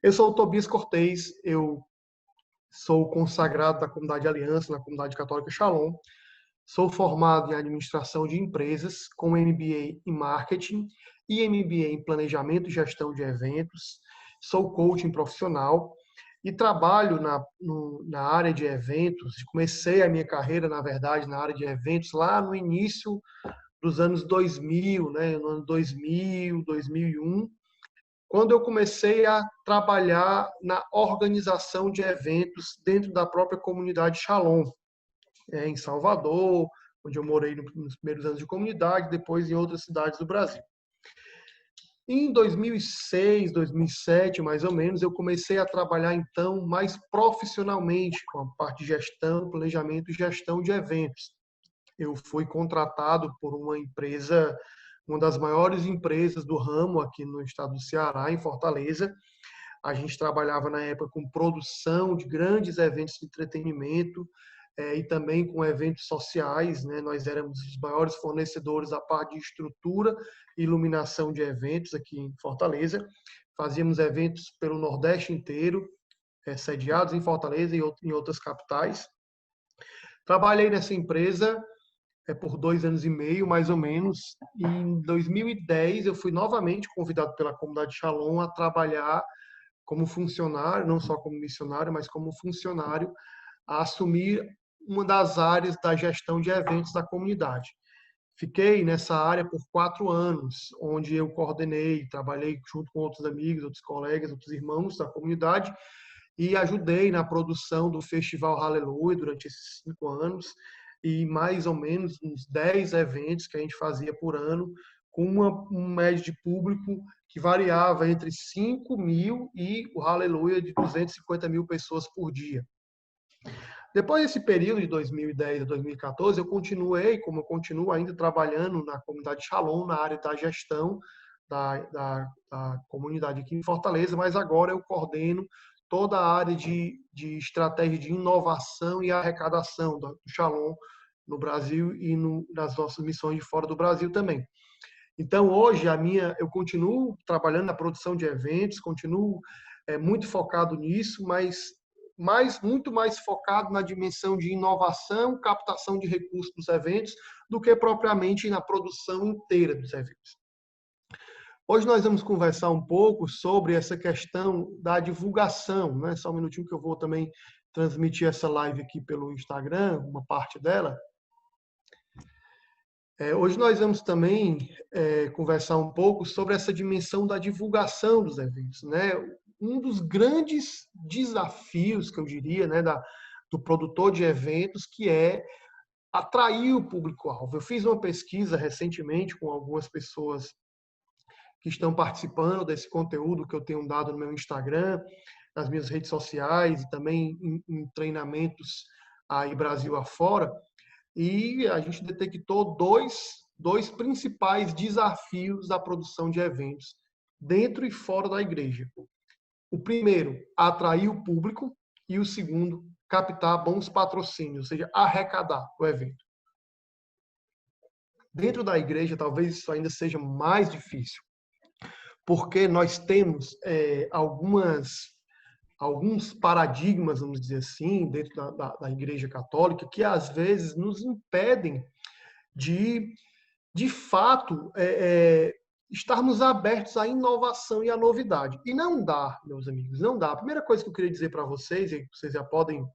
Eu sou o Tobias Cortez, eu sou consagrado da Comunidade Aliança, na Comunidade Católica Shalom. Sou formado em Administração de Empresas, com MBA em Marketing e MBA em Planejamento e Gestão de Eventos. Sou coaching profissional e trabalho na área de eventos. Comecei a minha carreira, na verdade, na área de eventos lá no início dos anos 2000, né? No ano 2000, 2001, quando eu comecei a trabalhar na organização de eventos dentro da própria comunidade Shalom, em Salvador, onde eu morei nos primeiros anos de comunidade, depois em outras cidades do Brasil. Em 2006, 2007, mais ou menos, eu comecei a trabalhar, então, mais profissionalmente com a parte de gestão, planejamento e gestão de eventos. Eu fui contratado por uma empresa, uma das maiores empresas do ramo aqui no estado do Ceará, em Fortaleza. A gente trabalhava na época com produção de grandes eventos de entretenimento e também com eventos sociais, né? Nós éramos os maiores fornecedores da parte de estrutura e iluminação de eventos aqui em Fortaleza. Fazíamos eventos pelo Nordeste inteiro, sediados em Fortaleza e em outras capitais. Trabalhei nessa empresa por 2 anos e meio, mais ou menos. E em 2010, eu fui novamente convidado pela comunidade Shalom a trabalhar como funcionário, não só como missionário, mas como funcionário, a assumir uma das áreas da gestão de eventos da comunidade. Fiquei nessa área por 4 anos, onde eu coordenei, trabalhei junto com outros amigos, outros colegas, outros irmãos da comunidade e ajudei na produção do Festival Aleluia durante esses 5 anos e mais ou menos uns 10 eventos que a gente fazia por ano, com um médio de público que variava entre 5.000 e o Aleluia de 250 mil pessoas por dia. Depois desse período de 2010 a 2014, eu continuei, como eu continuo ainda trabalhando na comunidade Shalom, na área da gestão da comunidade aqui em Fortaleza, mas agora eu coordeno toda a área de estratégia de inovação e arrecadação do Shalom no Brasil e nas nossas missões de fora do Brasil também. Então, hoje, eu continuo trabalhando na produção de eventos, continuo muito focado nisso, mas muito mais focado na dimensão de inovação, captação de recursos dos eventos, do que propriamente na produção inteira dos eventos. Hoje nós vamos conversar um pouco sobre essa questão da divulgação, né? Só um minutinho que eu vou também transmitir essa live aqui pelo Instagram, uma parte dela. Hoje nós vamos também conversar um pouco sobre essa dimensão da divulgação dos eventos, né? Um dos grandes desafios, que eu diria, né, do produtor de eventos, que é atrair o público-alvo. Eu fiz uma pesquisa recentemente com algumas pessoas que estão participando desse conteúdo que eu tenho dado no meu Instagram, nas minhas redes sociais e também em treinamentos aí Brasil afora. E a gente detectou dois principais desafios da produção de eventos dentro e fora da igreja. O primeiro, atrair o público, e o segundo, captar bons patrocínios, ou seja, arrecadar o evento. Dentro da igreja, talvez isso ainda seja mais difícil, porque nós temos alguns paradigmas, vamos dizer assim, dentro da Igreja Católica, que às vezes nos impedem de fato, estarmos abertos à inovação e à novidade. E não dá, meus amigos, não dá. A primeira coisa que eu queria dizer para vocês, e vocês já podem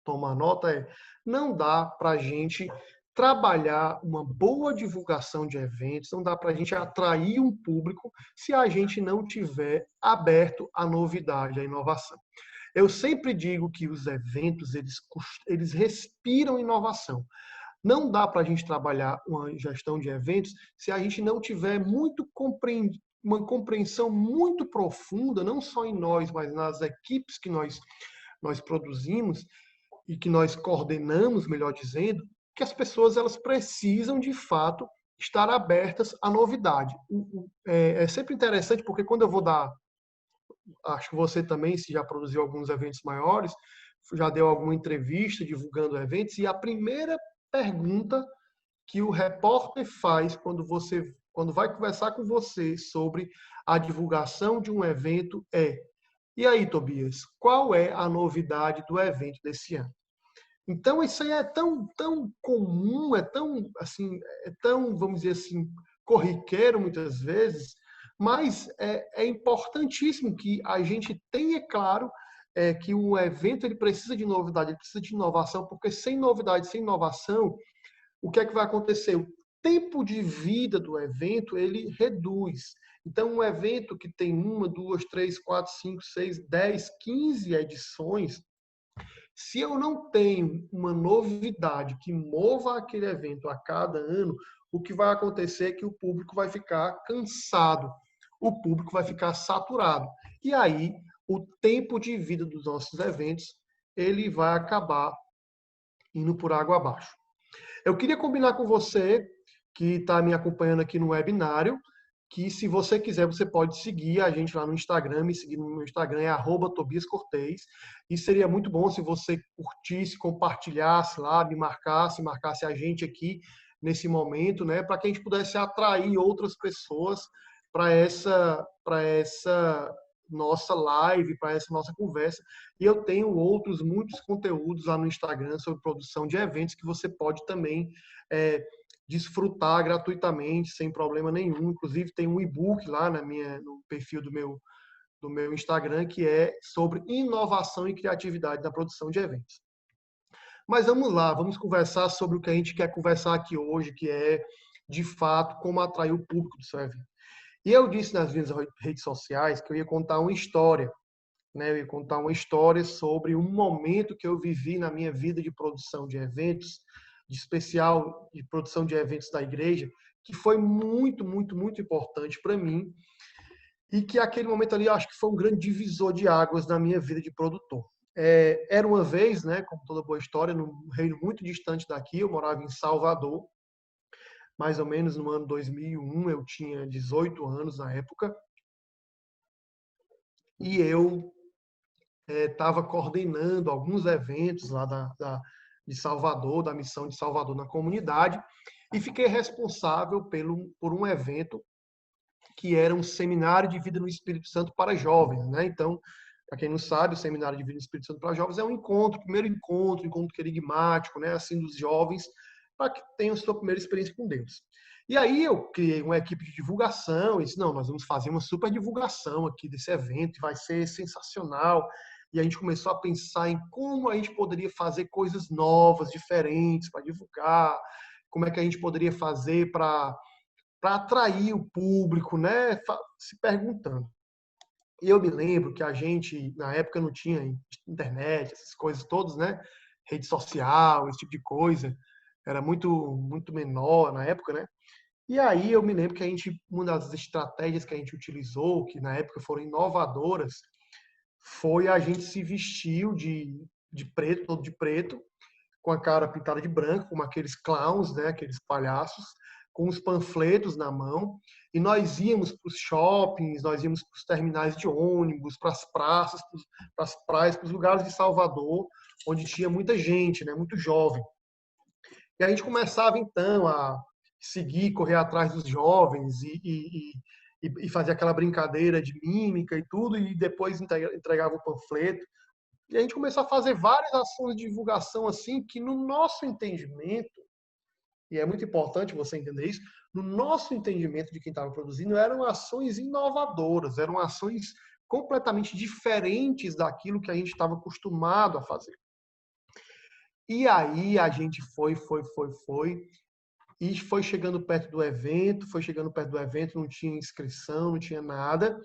tomar nota, não dá para a gente trabalhar uma boa divulgação de eventos, não dá para a gente atrair um público se a gente não tiver aberto à novidade, à inovação. Eu sempre digo que os eventos, eles respiram inovação. Não dá para a gente trabalhar uma gestão de eventos se a gente não tiver uma compreensão muito profunda, não só em nós, mas nas equipes que nós produzimos e que nós coordenamos, melhor dizendo, que as pessoas elas precisam, de fato, estar abertas à novidade. É sempre interessante, porque quando eu vou dar, acho que você também, se já produziu alguns eventos maiores, já deu alguma entrevista divulgando eventos, e a primeira pergunta que o repórter faz quando vai conversar com você sobre a divulgação de um evento E aí, Tobias, qual é a novidade do evento desse ano? Então, isso aí é tão comum, é tão, assim, é tão, vamos dizer assim, corriqueiro muitas vezes, mas é importantíssimo que a gente tenha claro que o evento ele precisa de novidade, ele precisa de inovação, porque sem novidade, sem inovação, o que é que vai acontecer? O tempo de vida do evento ele reduz. Então, um evento que tem uma, duas, três, quatro, cinco, seis, 10, 15 edições, se eu não tenho uma novidade que mova aquele evento a cada ano, o que vai acontecer é que o público vai ficar cansado, o público vai ficar saturado. E aí, o tempo de vida dos nossos eventos, ele vai acabar indo por água abaixo. Eu queria combinar com você, que está me acompanhando aqui no webinário, que se você quiser, você pode seguir a gente lá no Instagram, me seguir no meu Instagram, é @tobiascortez. E seria muito bom se você curtisse, compartilhasse lá, me marcasse a gente aqui nesse momento, né, para que a gente pudesse atrair outras pessoas para essa nossa live, para essa nossa conversa. E eu tenho muitos conteúdos lá no Instagram sobre produção de eventos que você pode também é, desfrutar gratuitamente, sem problema nenhum. Inclusive, tem um e-book lá no perfil do meu Instagram que é sobre inovação e criatividade na produção de eventos. Mas vamos lá, vamos conversar sobre o que a gente quer conversar aqui hoje, que é, de fato, como atrair o público do seu evento. E eu disse nas minhas redes sociais que eu ia contar uma história, né? Eu ia contar uma história sobre um momento que eu vivi na minha vida de produção de eventos, de especial de produção de eventos da igreja, que foi muito importante para mim e que aquele momento ali eu acho que foi um grande divisor de águas na minha vida de produtor. Era uma vez, né, como toda boa história, num reino muito distante daqui, eu morava em Salvador, mais ou menos no ano 2001, eu tinha 18 anos na época, e eu estava coordenando alguns eventos lá de Salvador, da missão de Salvador na comunidade, e fiquei responsável por um evento que era um seminário de vida no Espírito Santo para jovens, né? Então, para quem não sabe, o seminário de vida no Espírito Santo para jovens é um encontro, primeiro encontro querigmático, né? Assim, dos jovens, para que tenham sua primeira experiência com Deus. E aí eu criei uma equipe de divulgação, e disse, não, nós vamos fazer uma super divulgação aqui desse evento, vai ser sensacional. E a gente começou a pensar em como a gente poderia fazer coisas novas, diferentes para divulgar, como é que a gente poderia fazer para atrair o público, né? Se perguntando. E eu me lembro que a gente, na época, não tinha internet, essas coisas todas, né? Rede social, esse tipo de coisa. Era muito menor na época, né? E aí eu me lembro que uma das estratégias que a gente utilizou, que na época foram inovadoras, foi a gente se vestiu de preto, todo de preto, com a cara pintada de branco, como aqueles clowns, né, aqueles palhaços, com os panfletos na mão, e nós íamos para os shoppings, nós íamos para os terminais de ônibus, para as praças, para as praias, para os lugares de Salvador, onde tinha muita gente, né, muito jovem. E a gente começava então a seguir, correr atrás dos jovens e fazer aquela brincadeira de mímica e tudo, e depois entregava o panfleto. E a gente começou a fazer várias ações de divulgação assim, que no nosso entendimento, e é muito importante você entender isso, no nosso entendimento de quem estava produzindo, eram ações inovadoras, eram ações completamente diferentes daquilo que a gente estava acostumado a fazer. E aí a gente e foi chegando perto do evento, não tinha inscrição, não tinha nada.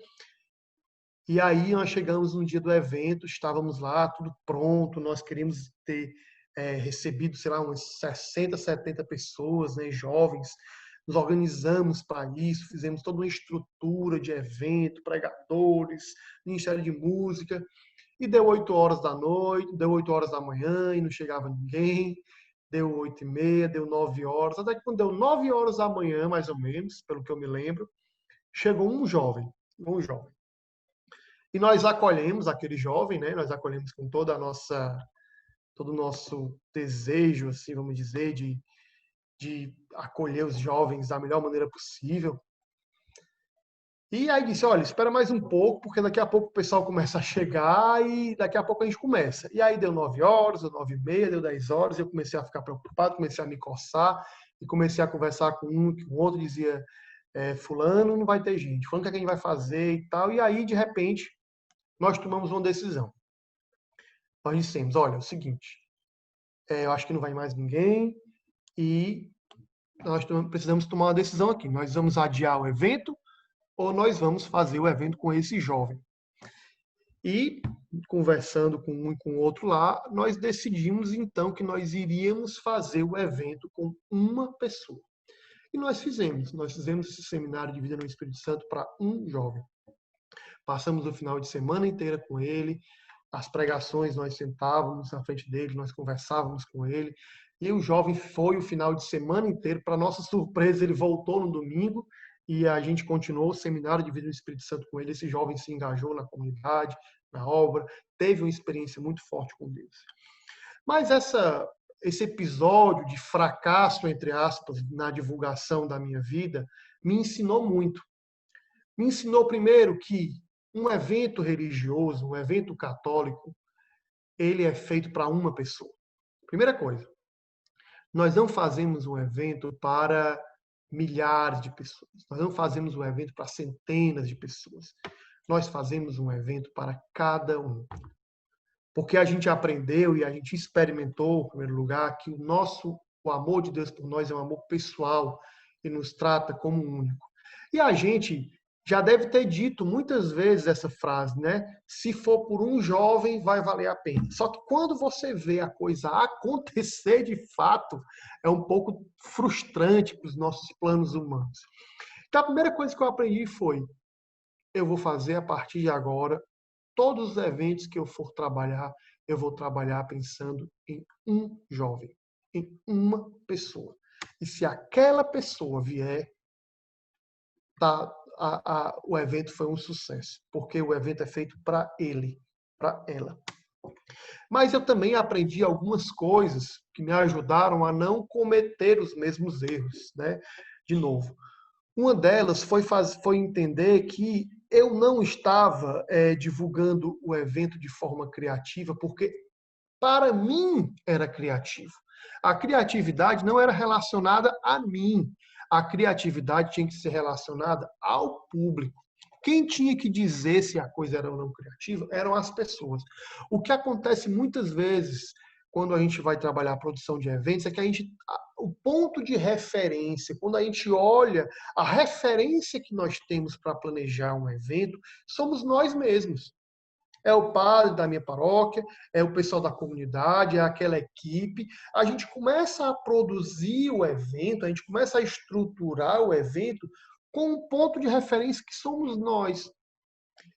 E aí nós chegamos no dia do evento, estávamos lá, tudo pronto, nós queríamos ter recebido, sei lá, umas 60, 70 pessoas, né, jovens. Nos organizamos para isso, fizemos toda uma estrutura de evento, pregadores, Ministério de Música, e deu 8 horas da noite, deu 8 horas da manhã e não chegava ninguém, deu 8h30, deu 9 horas, até que quando deu 9 horas da manhã, mais ou menos, pelo que eu me lembro, chegou um jovem. E nós acolhemos aquele jovem, né? Nós acolhemos com todo o nosso desejo, assim, vamos dizer, de acolher os jovens da melhor maneira possível. E aí disse, olha, espera mais um pouco, porque daqui a pouco o pessoal começa a chegar e daqui a pouco a gente começa. E aí deu 9 horas, deu 9h30, deu 10 horas, eu comecei a ficar preocupado, comecei a me coçar e comecei a conversar com um, que o outro dizia, fulano não vai ter gente, fulano o que é que a gente vai fazer e tal. E aí, de repente, nós tomamos uma decisão. Nós dissemos, olha, é o seguinte, eu acho que não vai mais ninguém e nós precisamos tomar uma decisão aqui. Nós vamos adiar o evento ou nós vamos fazer o evento com esse jovem. E, conversando com um e com o outro lá, nós decidimos então que nós iríamos fazer o evento com uma pessoa. E nós fizemos esse seminário de vida no Espírito Santo para um jovem. Passamos o final de semana inteira com ele, as pregações nós sentávamos na frente dele, nós conversávamos com ele, e o jovem foi o final de semana inteiro. Para nossa surpresa, ele voltou no domingo e a gente continuou o seminário de vida no Espírito Santo com ele. Esse jovem se engajou na comunidade, na obra, teve uma experiência muito forte com Deus. Mas esse episódio de fracasso, entre aspas, na divulgação da minha vida, me ensinou muito. Me ensinou primeiro que um evento religioso, um evento católico, ele é feito para uma pessoa. Primeira coisa, nós não fazemos um evento para milhares de pessoas. Nós não fazemos um evento para centenas de pessoas. Nós fazemos um evento para cada um. Porque a gente aprendeu e a gente experimentou, em primeiro lugar, que o amor de Deus por nós é um amor pessoal e nos trata como único. E a gente já deve ter dito muitas vezes essa frase, né? Se for por um jovem, vai valer a pena. Só que quando você vê a coisa acontecer de fato, é um pouco frustrante para os nossos planos humanos. Então, a primeira coisa que eu aprendi foi: eu vou fazer a partir de agora, todos os eventos que eu for trabalhar, eu vou trabalhar pensando em um jovem, em uma pessoa. E se aquela pessoa vier, tá, o evento foi um sucesso, porque o evento é feito para ele, para ela. Mas eu também aprendi algumas coisas que me ajudaram a não cometer os mesmos erros, né? De novo. Uma delas foi entender que eu não estava divulgando o evento de forma criativa, porque para mim era criativo. A criatividade não era relacionada a mim. A criatividade tinha que ser relacionada ao público. Quem tinha que dizer se a coisa era ou não criativa eram as pessoas. O que acontece muitas vezes quando a gente vai trabalhar a produção de eventos é que o ponto de referência, quando a gente olha a referência que nós temos para planejar um evento, somos nós mesmos. É o padre da minha paróquia, é o pessoal da comunidade, é aquela equipe. A gente começa a produzir o evento, a gente começa a estruturar o evento com um ponto de referência que somos nós.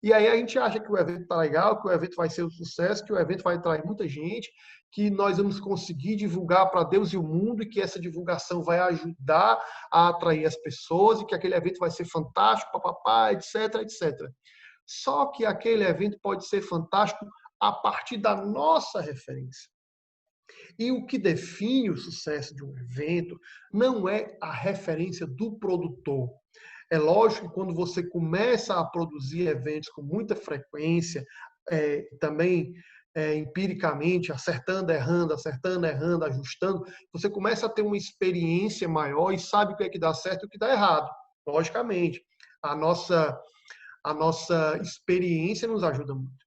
E aí a gente acha que o evento está legal, que o evento vai ser um sucesso, que o evento vai atrair muita gente, que nós vamos conseguir divulgar para Deus e o mundo e que essa divulgação vai ajudar a atrair as pessoas e que aquele evento vai ser fantástico, papapá, etc, etc. Só que aquele evento pode ser fantástico a partir da nossa referência. E o que define o sucesso de um evento não é a referência do produtor. É lógico que quando você começa a produzir eventos com muita frequência, também empiricamente, acertando, errando, ajustando, você começa a ter uma experiência maior e sabe o que é que dá certo e o que dá errado. Logicamente, a nossa experiência nos ajuda muito.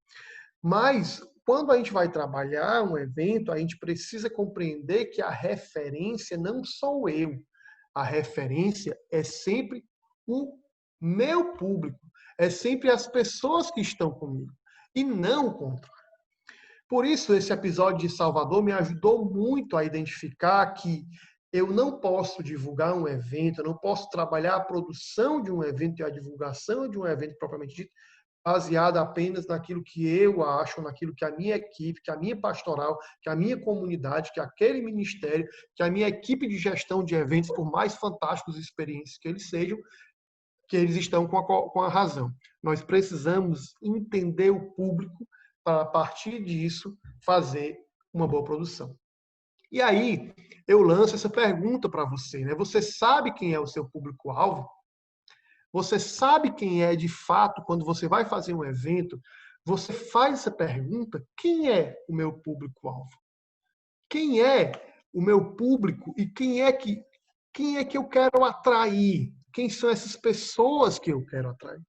Mas, quando a gente vai trabalhar um evento, a gente precisa compreender que a referência não sou eu. A referência é sempre o meu público. É sempre as pessoas que estão comigo. E não o contrário. Por isso, esse episódio de Salvador me ajudou muito a identificar que eu não posso divulgar um evento, eu não posso trabalhar a produção de um evento e a divulgação de um evento propriamente dito, baseada apenas naquilo que eu acho, naquilo que a minha equipe, que a minha pastoral, que a minha comunidade, que aquele ministério, que a minha equipe de gestão de eventos, por mais fantásticos e experiências que eles sejam, que eles estão com a razão. Nós precisamos entender o público para, a partir disso, fazer uma boa produção. E aí, eu lanço essa pergunta para você, né? Você sabe quem é o seu público-alvo? Você sabe quem é de fato quando você vai fazer um evento? Você faz essa pergunta: quem é o meu público-alvo? Quem é o meu público e quem é que eu quero atrair? Quem são essas pessoas que eu quero atrair?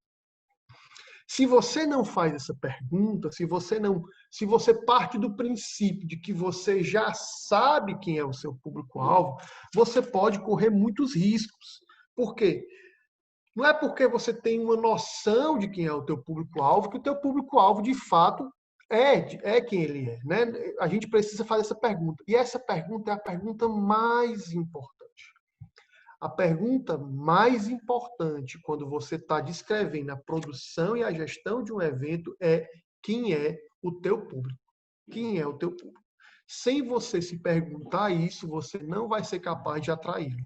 Se você não faz essa pergunta, se você parte do princípio de que você já sabe quem é o seu público-alvo, você pode correr muitos riscos. Por quê? Não é porque você tem uma noção de quem é o teu público-alvo que o teu público-alvo de fato é quem ele é, né? A gente precisa fazer essa pergunta. E essa pergunta é a pergunta mais importante. A pergunta mais importante quando você está descrevendo a produção e a gestão de um evento é: quem é o teu público? Quem é o teu público? Sem você se perguntar isso, você não vai ser capaz de atraí-lo.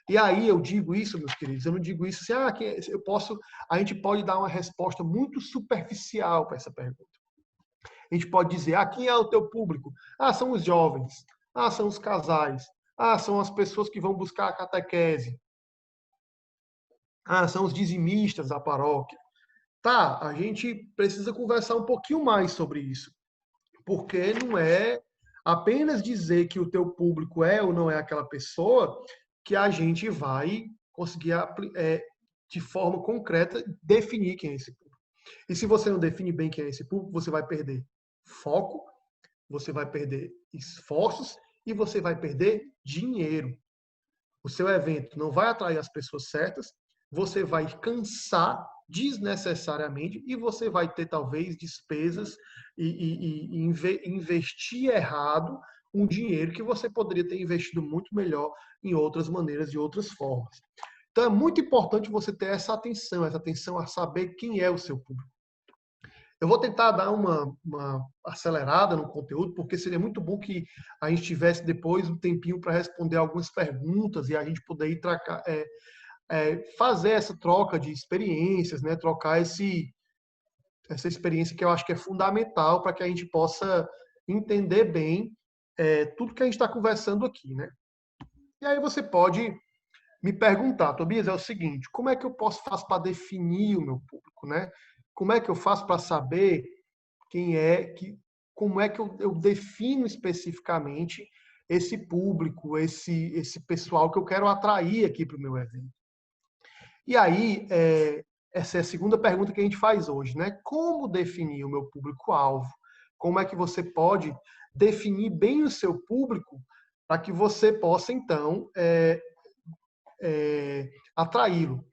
E aí eu digo isso, meus queridos, eu não digo isso assim, a gente pode dar uma resposta muito superficial para essa pergunta. A gente pode dizer: quem é o teu público? São os jovens. São os casais. São as pessoas que vão buscar a catequese. São os dizimistas da paróquia. Tá, a gente precisa conversar um pouquinho mais sobre isso, porque não é apenas dizer que o teu público é ou não é aquela pessoa que a gente vai conseguir, de forma concreta, definir quem é esse público. E se você não define bem quem é esse público, você vai perder foco, você vai perder esforços e você vai perder dinheiro. O seu evento não vai atrair as pessoas certas, você vai cansar desnecessariamente e você vai ter talvez despesas e investir errado um dinheiro que você poderia ter investido muito melhor em outras maneiras e outras formas. Então é muito importante você ter essa atenção a saber quem é o seu público. Eu vou tentar dar uma acelerada no conteúdo, porque seria muito bom que a gente tivesse depois um tempinho para responder algumas perguntas e a gente poder ir fazer essa troca de experiências, né? Trocar essa experiência que eu acho que é fundamental para que a gente possa entender bem tudo que a gente está conversando aqui, né? E aí você pode me perguntar: Tobias, é o seguinte, como é que eu faço para definir o meu público, né? Como é que eu faço para saber como é que eu defino especificamente esse público, esse pessoal que eu quero atrair aqui para o meu evento? E aí, essa é a segunda pergunta que a gente faz hoje, né? Como definir o meu público-alvo? Como é que você pode definir bem o seu público para que você possa, então, atraí-lo?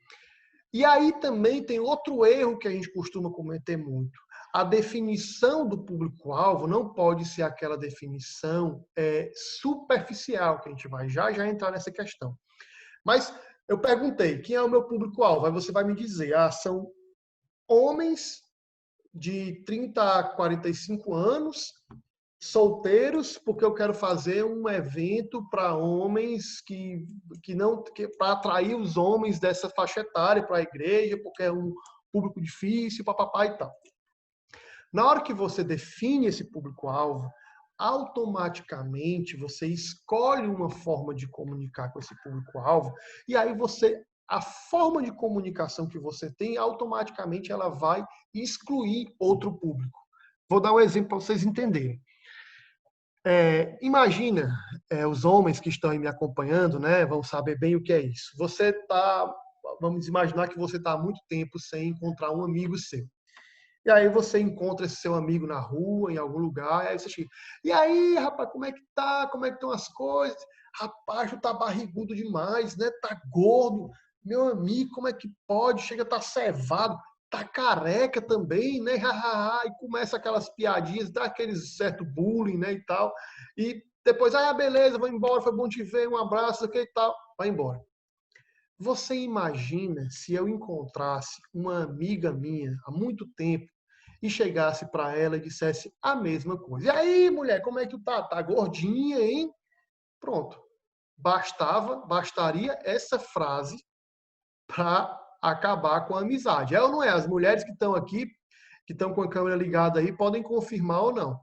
E aí também tem outro erro que a gente costuma cometer muito. A definição do público-alvo não pode ser aquela definição superficial, que a gente vai já entrar nessa questão. Mas eu perguntei: quem é o meu público-alvo? Aí você vai me dizer: são homens de 30 a 45 anos, solteiros, porque eu quero fazer um evento para homens para atrair os homens dessa faixa etária para a igreja, porque é um público difícil, papapá e tal. Na hora que você define esse público-alvo, automaticamente você escolhe uma forma de comunicar com esse público-alvo e aí a forma de comunicação que você tem, automaticamente ela vai excluir outro público. Vou dar um exemplo para vocês entenderem. Imagina, os homens que estão aí me acompanhando, né, vão saber bem o que é isso. Vamos imaginar que você está há muito tempo sem encontrar um amigo seu. E aí você encontra esse seu amigo na rua, em algum lugar, e aí você chega: e aí, rapaz, como é que tá? Como é que estão as coisas? Rapaz, tu tá barrigudo demais, né? Tá gordo. Meu amigo, como é que pode? Chega, tá cevado, tá careca também, né? E começa aquelas piadinhas, dá aquele certo bullying, né, e tal. E depois: beleza, vou embora, foi bom te ver, um abraço, e tal. Vai embora. Você imagina se eu encontrasse uma amiga minha há muito tempo e chegasse para ela e dissesse a mesma coisa: e aí, mulher, como é que tu tá? Tá gordinha, hein? Pronto. Bastaria essa frase para acabar com a amizade. É ou não é? As mulheres que estão aqui, que estão com a câmera ligada aí, podem confirmar ou não.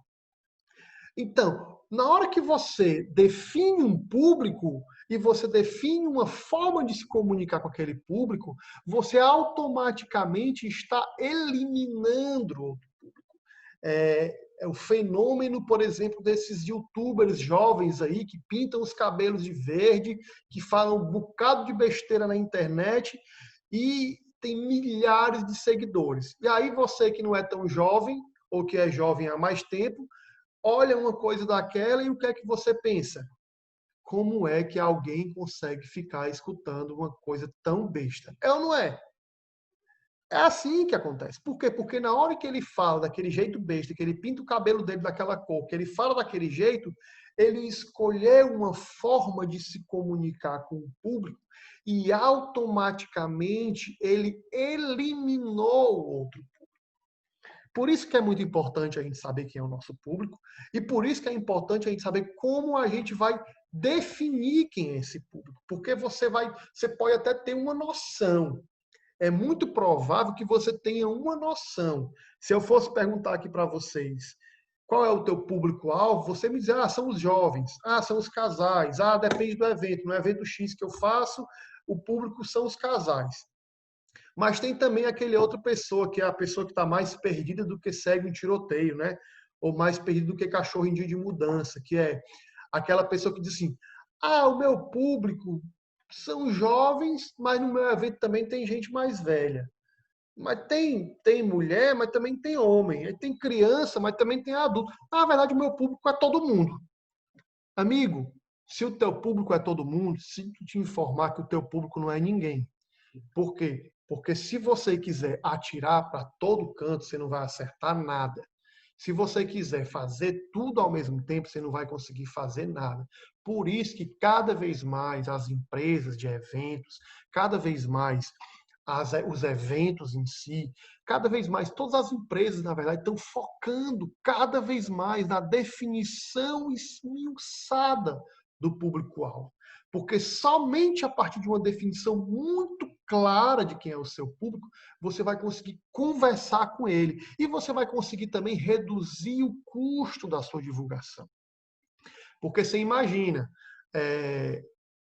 Então, na hora que você define um público e você define uma forma de se comunicar com aquele público, você automaticamente está eliminando é o fenômeno, por exemplo, desses youtubers jovens aí que pintam os cabelos de verde, que falam um bocado de besteira na internet e tem milhares de seguidores. E aí você que não é tão jovem, ou que é jovem há mais tempo, olha uma coisa daquela e o que é que você pensa? Como é que alguém consegue ficar escutando uma coisa tão besta? É ou não é? É assim que acontece. Por quê? Porque na hora que ele fala daquele jeito besta, que ele pinta o cabelo dele daquela cor, que ele fala daquele jeito, ele escolheu uma forma de se comunicar com o público e automaticamente ele eliminou o outro. Por isso que é muito importante a gente saber quem é o nosso público e por isso que é importante a gente saber como a gente vai definir quem é esse público. Porque você pode até ter uma noção. É muito provável que você tenha uma noção. Se eu fosse perguntar aqui para vocês, qual é o teu público-alvo? Você me dizer, são os jovens, são os casais, depende do evento. No evento X que eu faço, o público são os casais. Mas tem também aquele outra pessoa, que é a pessoa que está mais perdida do que segue um tiroteio, né? Ou mais perdida do que cachorro em dia de mudança, que é aquela pessoa que diz assim, o meu público são jovens, mas no meu evento também tem gente mais velha. Mas tem mulher, mas também tem homem. Aí tem criança, mas também tem adulto. Na verdade, o meu público é todo mundo. Amigo, se o teu público é todo mundo, sinto te informar que o teu público não é ninguém. Por quê? Porque se você quiser atirar para todo canto, você não vai acertar nada. Se você quiser fazer tudo ao mesmo tempo, você não vai conseguir fazer nada. Por isso que cada vez mais as empresas de eventos, cada vez mais os eventos em si, cada vez mais todas as empresas, na verdade, estão focando cada vez mais na definição esmiuçada do público-alvo. Porque somente a partir de uma definição muito clara de quem é o seu público, você vai conseguir conversar com ele. E você vai conseguir também reduzir o custo da sua divulgação. Porque você imagina,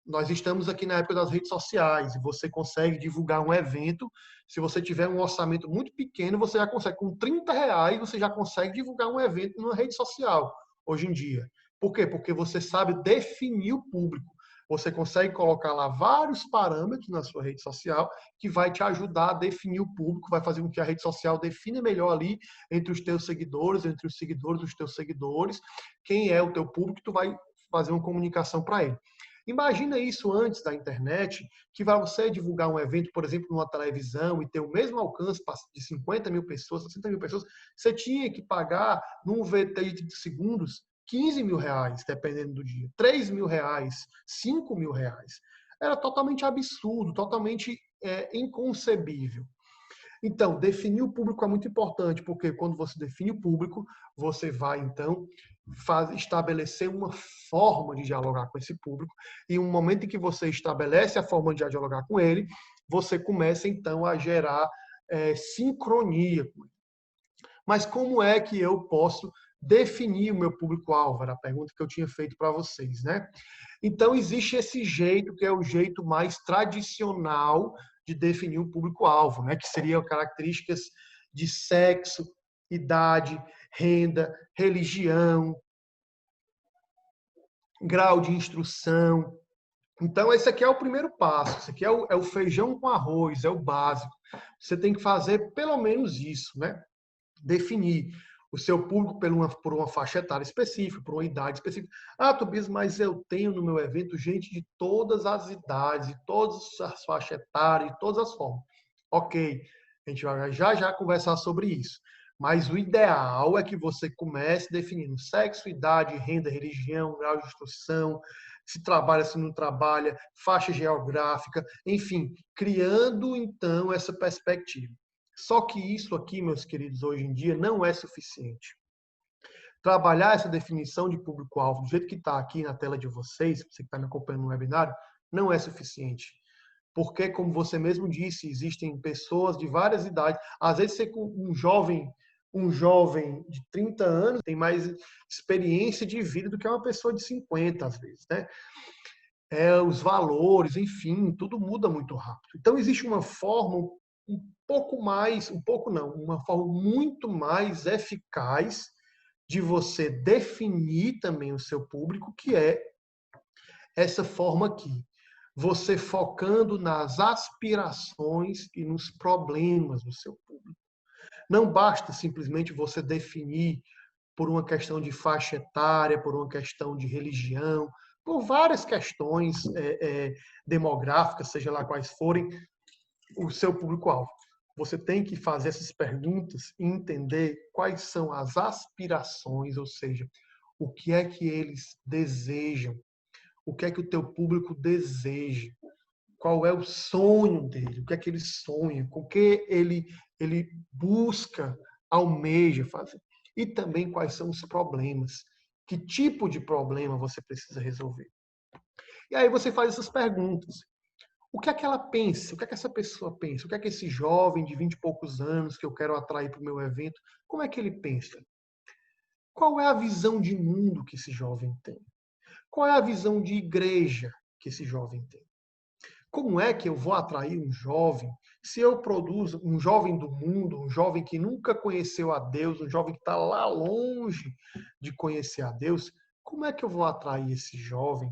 nós estamos aqui na época das redes sociais e você consegue divulgar um evento. Se você tiver um orçamento muito pequeno, você já consegue, com R$ 30, você já consegue divulgar um evento numa rede social, hoje em dia. Por quê? Porque você sabe definir o público. Você consegue colocar lá vários parâmetros na sua rede social que vai te ajudar a definir o público, vai fazer com que a rede social defina melhor ali entre os teus seguidores, entre os seguidores dos teus seguidores, quem é o teu público, tu vai fazer uma comunicação para ele. Imagina isso antes da internet, que vai você divulgar um evento, por exemplo, numa televisão e ter o mesmo alcance de 50 mil pessoas, 60 mil pessoas, você tinha que pagar num VT de segundos R$ 15.000, dependendo do dia, R$ 3.000, R$ 5.000. Era totalmente absurdo, totalmente inconcebível. Então, definir o público é muito importante, porque quando você define o público, você vai, então, estabelecer uma forma de dialogar com esse público, e no momento em que você estabelece a forma de dialogar com ele, você começa, então, a gerar sincronia com ele. Mas como é que eu posso definir o meu público-alvo? Era a pergunta que eu tinha feito para vocês, né? Então, existe esse jeito, que é o jeito mais tradicional de definir um público-alvo, né? Que seriam características de sexo, idade, renda, religião, grau de instrução. Então, esse aqui é o primeiro passo. Esse aqui é o feijão com arroz, é o básico. Você tem que fazer pelo menos isso, né? Definir o seu público por uma faixa etária específica, por uma idade específica. Tobias, mas eu tenho no meu evento gente de todas as idades, de todas as faixas etárias, de todas as formas. Ok, a gente vai já conversar sobre isso. Mas o ideal é que você comece definindo sexo, idade, renda, religião, grau de instrução, se trabalha, se não trabalha, faixa geográfica, enfim, criando então essa perspectiva. Só que isso aqui, meus queridos, hoje em dia não é suficiente. Trabalhar essa definição de público-alvo do jeito que está aqui na tela de vocês, você que está me acompanhando no webinário, não é suficiente. Porque, como você mesmo disse, existem pessoas de várias idades. Às vezes, um um jovem de 30 anos tem mais experiência de vida do que uma pessoa de 50, às vezes, né? Os valores, enfim, tudo muda muito rápido. Então, existe uma forma um pouco mais, um pouco não, uma forma muito mais eficaz de você definir também o seu público, que é essa forma aqui. Você focando nas aspirações e nos problemas do seu público. Não basta simplesmente você definir por uma questão de faixa etária, por uma questão de religião, por várias questões demográficas, seja lá quais forem, o seu público-alvo. Você tem que fazer essas perguntas e entender quais são as aspirações, ou seja, o que é que eles desejam, o que é que o teu público deseja, qual é o sonho dele, o que é que ele sonha, com o que ele busca, almeja fazer. E também quais são os problemas, que tipo de problema você precisa resolver. E aí você faz essas perguntas. O que é que ela pensa? O que é que essa pessoa pensa? O que é que esse jovem de 20 e poucos anos que eu quero atrair para o meu evento, como é que ele pensa? Qual é a visão de mundo que esse jovem tem? Qual é a visão de igreja que esse jovem tem? Como é que eu vou atrair um jovem se eu produzo um jovem do mundo, um jovem que nunca conheceu a Deus, um jovem que está lá longe de conhecer a Deus? Como é que eu vou atrair esse jovem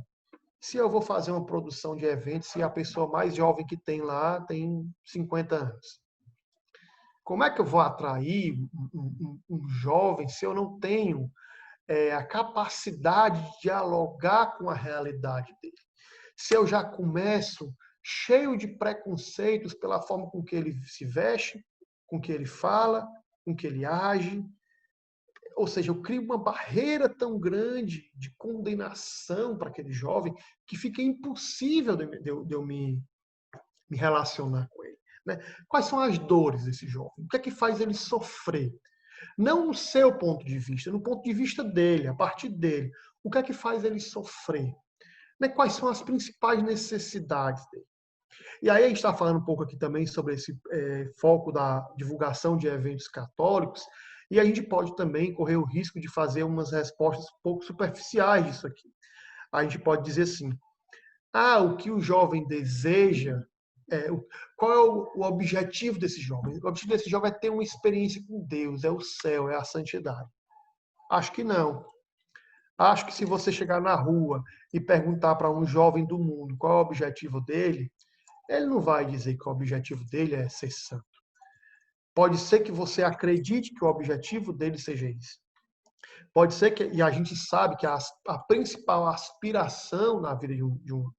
se eu vou fazer uma produção de eventos e a pessoa mais jovem que tem lá tem 50 anos? Como é que eu vou atrair um jovem se eu não tenho a capacidade de dialogar com a realidade dele? Se eu já começo cheio de preconceitos pela forma com que ele se veste, com que ele fala, com que ele age, ou seja, eu crio uma barreira tão grande de condenação para aquele jovem que fica impossível de eu me relacionar com ele. Né? Quais são as dores desse jovem? O que é que faz ele sofrer? Não no seu ponto de vista, no ponto de vista dele, a partir dele. O que é que faz ele sofrer? Né? Quais são as principais necessidades dele? E aí a gente está falando um pouco aqui também sobre esse foco da divulgação de eventos católicos, e a gente pode também correr o risco de fazer umas respostas um pouco superficiais disso aqui. A gente pode dizer assim, o que o jovem deseja, qual é o objetivo desse jovem? O objetivo desse jovem é ter uma experiência com Deus, é o céu, é a santidade. Acho que não. Acho que se você chegar na rua e perguntar para um jovem do mundo qual é o objetivo dele, ele não vai dizer que o objetivo dele é ser santo. Pode ser que você acredite que o objetivo dele seja isso. Pode ser que, e a gente sabe que a principal aspiração na vida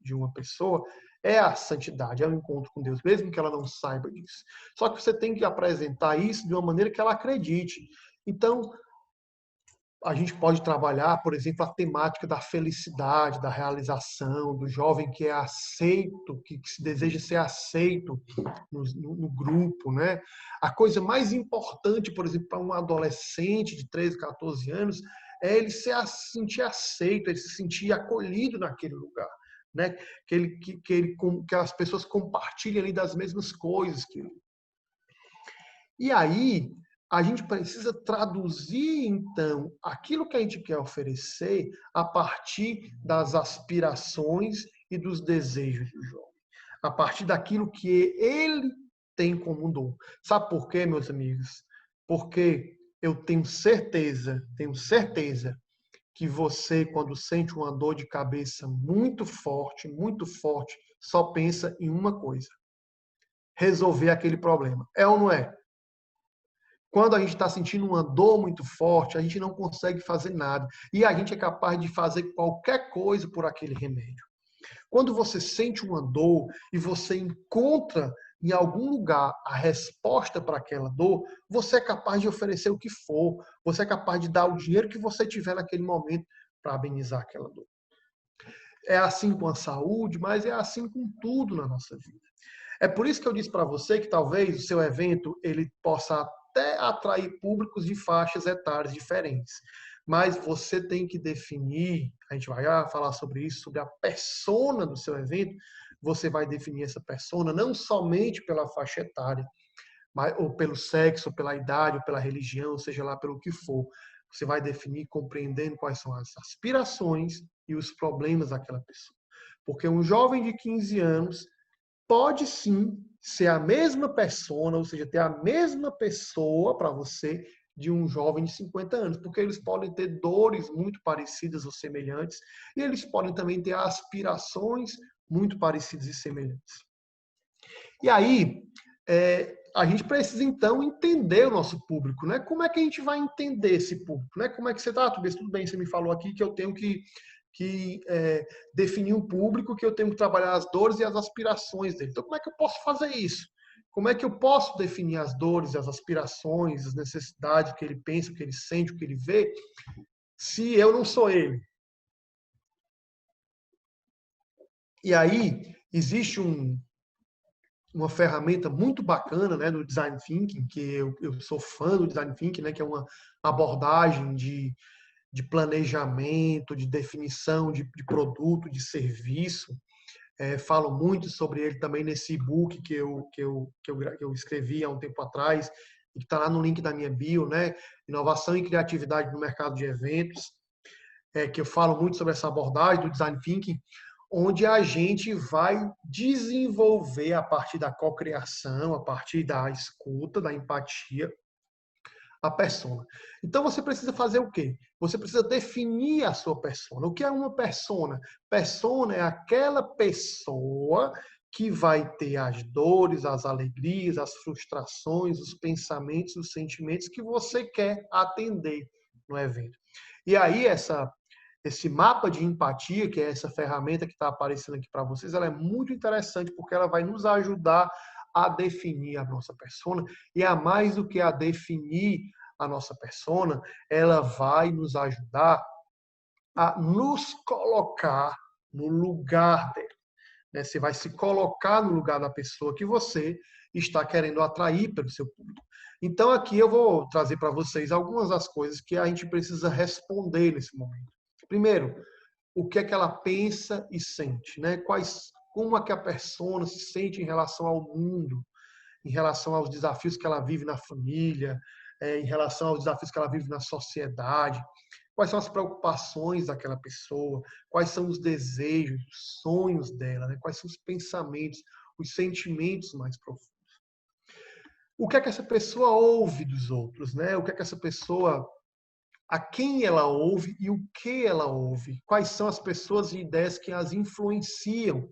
de uma pessoa é a santidade, é o encontro com Deus, mesmo que ela não saiba disso. Só que você tem que apresentar isso de uma maneira que ela acredite. Então, a gente pode trabalhar, por exemplo, a temática da felicidade, da realização, do jovem que é aceito, que se deseja ser aceito no grupo, né? A coisa mais importante, por exemplo, para um adolescente de 13, 14 anos, é ele se sentir aceito, ele se sentir acolhido naquele lugar, né? Que as pessoas compartilhem ali das mesmas coisas que ele. E aí, a gente precisa traduzir, então, aquilo que a gente quer oferecer a partir das aspirações e dos desejos do jovem. A partir daquilo que ele tem como dom. Sabe por quê, meus amigos? Porque eu tenho certeza que você, quando sente uma dor de cabeça muito forte, só pensa em uma coisa: resolver aquele problema. É ou não é? Quando a gente está sentindo uma dor muito forte, a gente não consegue fazer nada. E a gente é capaz de fazer qualquer coisa por aquele remédio. Quando você sente uma dor e você encontra em algum lugar a resposta para aquela dor, você é capaz de oferecer o que for. Você é capaz de dar o dinheiro que você tiver naquele momento para amenizar aquela dor. É assim com a saúde, mas é assim com tudo na nossa vida. É por isso que eu disse para você que talvez o seu evento ele possa até atrair públicos de faixas etárias diferentes. Mas você tem que definir, a gente vai falar sobre isso, sobre a persona do seu evento, você vai definir essa persona não somente pela faixa etária, ou pelo sexo, ou pela idade, ou pela religião, seja lá pelo que for. Você vai definir compreendendo quais são as aspirações e os problemas daquela pessoa. Porque um jovem de 15 anos pode sim ser a mesma persona, ou seja, ter a mesma pessoa para você de um jovem de 50 anos, porque eles podem ter dores muito parecidas ou semelhantes, e eles podem também ter aspirações muito parecidas e semelhantes. E aí, a gente precisa, então, entender o nosso público, né? Como é que a gente vai entender esse público, né? Como é que você está, Tobias? Tudo bem, você me falou aqui que eu tenho que definir um público, que eu tenho que trabalhar as dores e as aspirações dele. Então, como é que eu posso fazer isso? Como é que eu posso definir as dores, as aspirações, as necessidades, o que ele pensa, o que ele sente, o que ele vê, se eu não sou ele? E aí, existe uma ferramenta muito bacana, né, do Design Thinking, que eu sou fã do Design Thinking, né, que é uma abordagem de planejamento, de definição de produto, de serviço. Falo muito sobre ele também nesse e-book que eu escrevi há um tempo atrás, e que está lá no link da minha bio, né? Inovação e criatividade no mercado de eventos, que eu falo muito sobre essa abordagem do Design Thinking, onde a gente vai desenvolver a partir da cocriação, a partir da escuta, da empatia, a persona. Então você precisa fazer o quê? Você precisa definir a sua persona. O que é uma persona? Persona é aquela pessoa que vai ter as dores, as alegrias, as frustrações, os pensamentos, os sentimentos que você quer atender no evento. E aí esse mapa de empatia, que é essa ferramenta que está aparecendo aqui para vocês, ela é muito interessante porque ela vai nos ajudar a definir a nossa persona, e a mais do que a definir a nossa persona, ela vai nos ajudar a nos colocar no lugar dela. Né? Você vai se colocar no lugar da pessoa que você está querendo atrair pelo seu público. Então aqui eu vou trazer para vocês algumas das coisas que a gente precisa responder nesse momento. Primeiro, o que é que ela pensa e sente, né? Como é que a persona se sente em relação ao mundo, em relação aos desafios que ela vive na família, em relação aos desafios que ela vive na sociedade, quais são as preocupações daquela pessoa, quais são os desejos, os sonhos dela, né? Quais são os pensamentos, os sentimentos mais profundos. O que é que essa pessoa ouve dos outros, né? O que é que essa pessoa, a quem ela ouve e o que ela ouve, quais são as pessoas e ideias que as influenciam.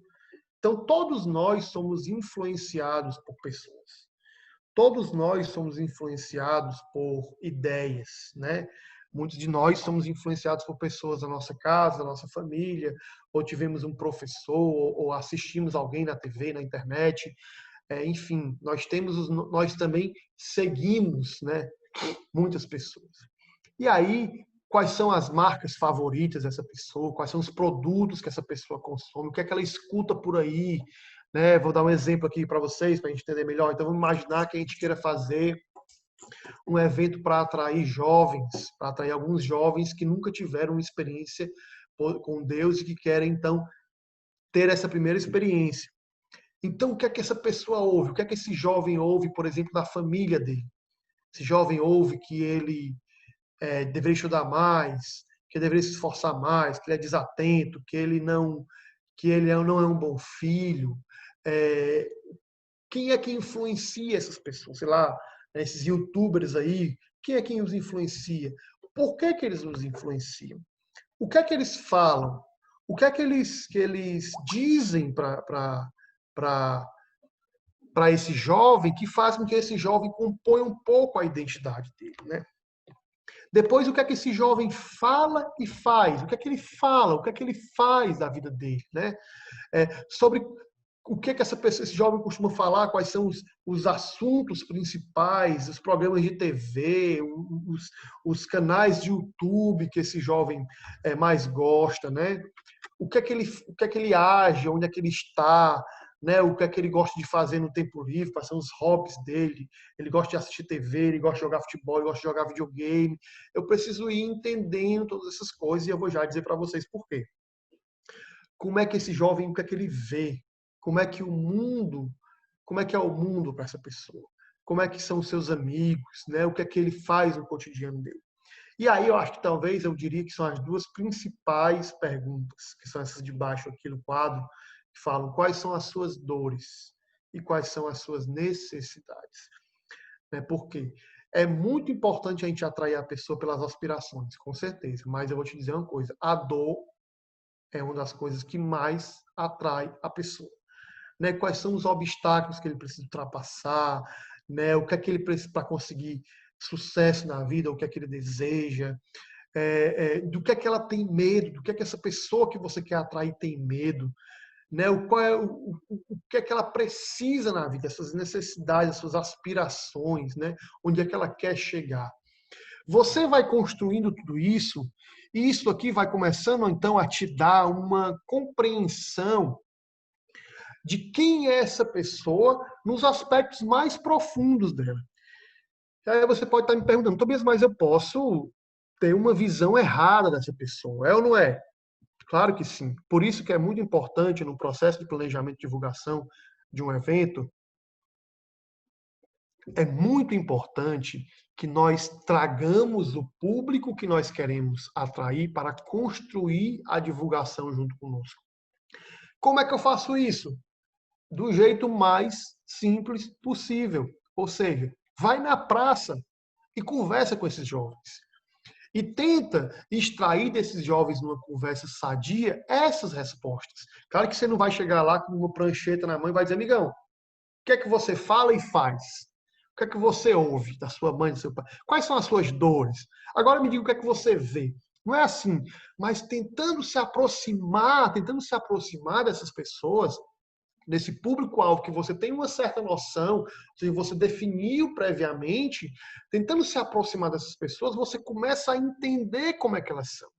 Então, todos nós somos influenciados por pessoas. Todos nós somos influenciados por ideias, né? Muitos de nós somos influenciados por pessoas da nossa casa, da nossa família, ou tivemos um professor, ou assistimos alguém na TV, na internet. Enfim, nós também seguimos, né, muitas pessoas. E aí, quais são as marcas favoritas dessa pessoa? Quais são os produtos que essa pessoa consome? O que é que ela escuta por aí? Né? Vou dar um exemplo aqui para vocês, para a gente entender melhor. Então, vamos imaginar que a gente queira fazer um evento para atrair jovens, para atrair alguns jovens que nunca tiveram uma experiência com Deus e que querem, então, ter essa primeira experiência. Então, o que é que essa pessoa ouve? O que é que esse jovem ouve, por exemplo, da família dele? Esse jovem ouve que ele deveria estudar mais, que ele deveria se esforçar mais, que ele é desatento, que ele não é um bom filho. É, quem é que influencia essas pessoas? Sei lá, esses YouTubers aí, quem é quem os influencia? Por que que eles nos influenciam? O que é que eles falam? O que é que eles dizem para esse jovem que faz com que esse jovem componha um pouco a identidade dele, né? Depois, o que é que esse jovem fala e faz? O que é que ele fala? O que é que ele faz da vida dele? Né? Sobre o que é que esse jovem costuma falar, quais são os assuntos principais, os programas de TV, os canais de YouTube que esse jovem mais gosta, né? O que é que ele age, onde é que ele está, né? O que é que ele gosta de fazer no tempo livre, quais são os hobbies dele. Ele gosta de assistir TV, ele gosta de jogar futebol, ele gosta de jogar videogame. Eu preciso ir entendendo todas essas coisas e eu vou já dizer para vocês por quê. Como é que esse jovem, o que é que ele vê? Como é que é o mundo para essa pessoa? como é que são os seus amigos, né? O que é que ele faz no cotidiano dele. E aí eu acho que talvez eu diria que são as duas principais perguntas, que são essas de baixo aqui no quadro, que falam quais são as suas dores e quais são as suas necessidades. Né? Por quê? É muito importante a gente atrair a pessoa pelas aspirações, com certeza. Mas eu vou te dizer uma coisa, a dor é uma das coisas que mais atrai a pessoa. Né? Quais são os obstáculos que ele precisa ultrapassar, né? O que é que ele precisa para conseguir sucesso na vida, o que é que ele deseja, do que é que ela tem medo, do que é que essa pessoa que você quer atrair tem medo, né? O que é que ela precisa na vida, essas necessidades, as suas aspirações, né? Onde é que ela quer chegar. Você vai construindo tudo isso, e isso aqui vai começando então a te dar uma compreensão de quem é essa pessoa nos aspectos mais profundos dela. E aí você pode estar me perguntando, Tobias, mas eu posso ter uma visão errada dessa pessoa, é ou não é? Claro que sim. Por isso que é muito importante no processo de planejamento e divulgação de um evento, é muito importante que nós tragamos o público que nós queremos atrair para construir a divulgação junto conosco. Como é que eu faço isso? Do jeito mais simples possível. Ou seja, vai na praça e conversa com esses jovens. E tenta extrair desses jovens numa conversa sadia essas respostas. Claro que você não vai chegar lá com uma prancheta na mão e vai dizer, amigão, o que é que você fala e faz? O que é que você ouve da sua mãe, do seu pai? Quais são as suas dores? Agora me diga o que é que você vê. Não é assim, mas tentando se aproximar dessas pessoas, desse público-alvo que você tem uma certa noção, se você definiu previamente, tentando se aproximar dessas pessoas, você começa a entender como é que elas são.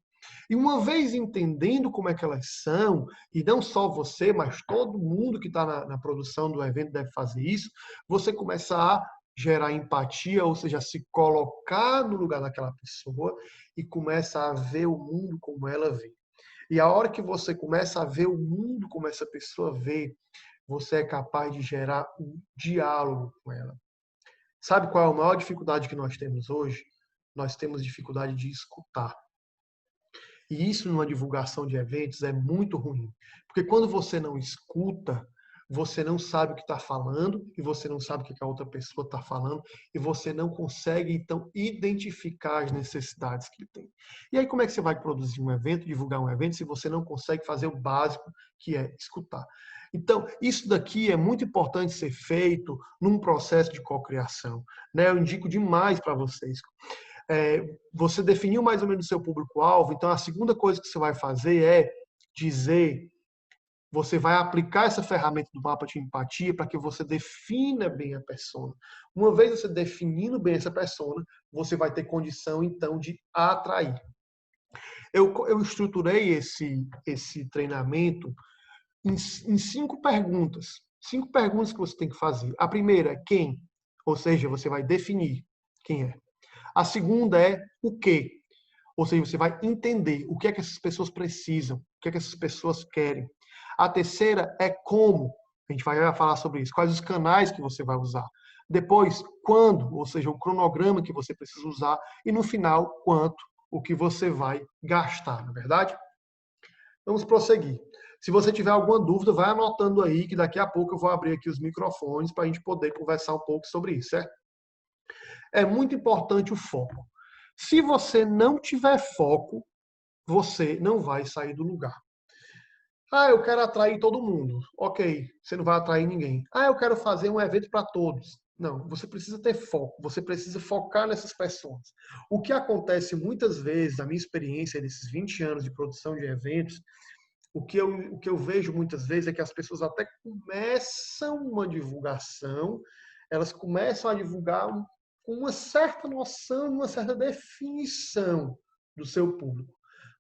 E uma vez entendendo como é que elas são, e não só você, mas todo mundo que está na produção do evento deve fazer isso, você começa a gerar empatia, ou seja, se colocar no lugar daquela pessoa e começa a ver o mundo como ela vê. E a hora que você começa a ver o mundo como essa pessoa vê, você é capaz de gerar um diálogo com ela. Sabe qual é a maior dificuldade que nós temos hoje? Nós temos dificuldade de escutar. E isso numa divulgação de eventos é muito ruim. Porque quando você não escuta, você não sabe o que está falando, e você não sabe o que a outra pessoa está falando, e você não consegue, então, identificar as necessidades que ele tem. E aí, como é que você vai produzir um evento, divulgar um evento, se você não consegue fazer o básico, que é escutar? Então, isso daqui é muito importante ser feito num processo de cocriação, né? Eu indico demais para vocês. Você definiu mais ou menos o seu público-alvo, então a segunda coisa que você vai fazer é dizer, você vai aplicar essa ferramenta do mapa de empatia para que você defina bem a persona. Uma vez você definindo bem essa persona, você vai ter condição, então, de atrair. Eu estruturei esse treinamento em 5 perguntas. 5 perguntas que você tem que fazer. A primeira é quem? Ou seja, você vai definir quem é. A segunda é o quê? Ou seja, você vai entender o que é que essas pessoas precisam, o que é que essas pessoas querem. A terceira é como. A gente vai falar sobre isso. Quais os canais que você vai usar. Depois, quando, ou seja, o cronograma que você precisa usar. E no final, quanto, o que você vai gastar, não é verdade? Vamos prosseguir. Se você tiver alguma dúvida, vai anotando aí, que daqui a pouco eu vou abrir aqui os microfones para a gente poder conversar um pouco sobre isso, certo? É muito importante o foco. Se você não tiver foco, você não vai sair do lugar. Ah, eu quero atrair todo mundo. Ok, você não vai atrair ninguém. Ah, eu quero fazer um evento para todos. Não, você precisa ter foco, você precisa focar nessas pessoas. O que acontece muitas vezes, na minha experiência nesses 20 anos de produção de eventos, o que eu vejo muitas vezes é que as pessoas até começam uma divulgação, elas começam a divulgar com uma certa noção, uma certa definição do seu público.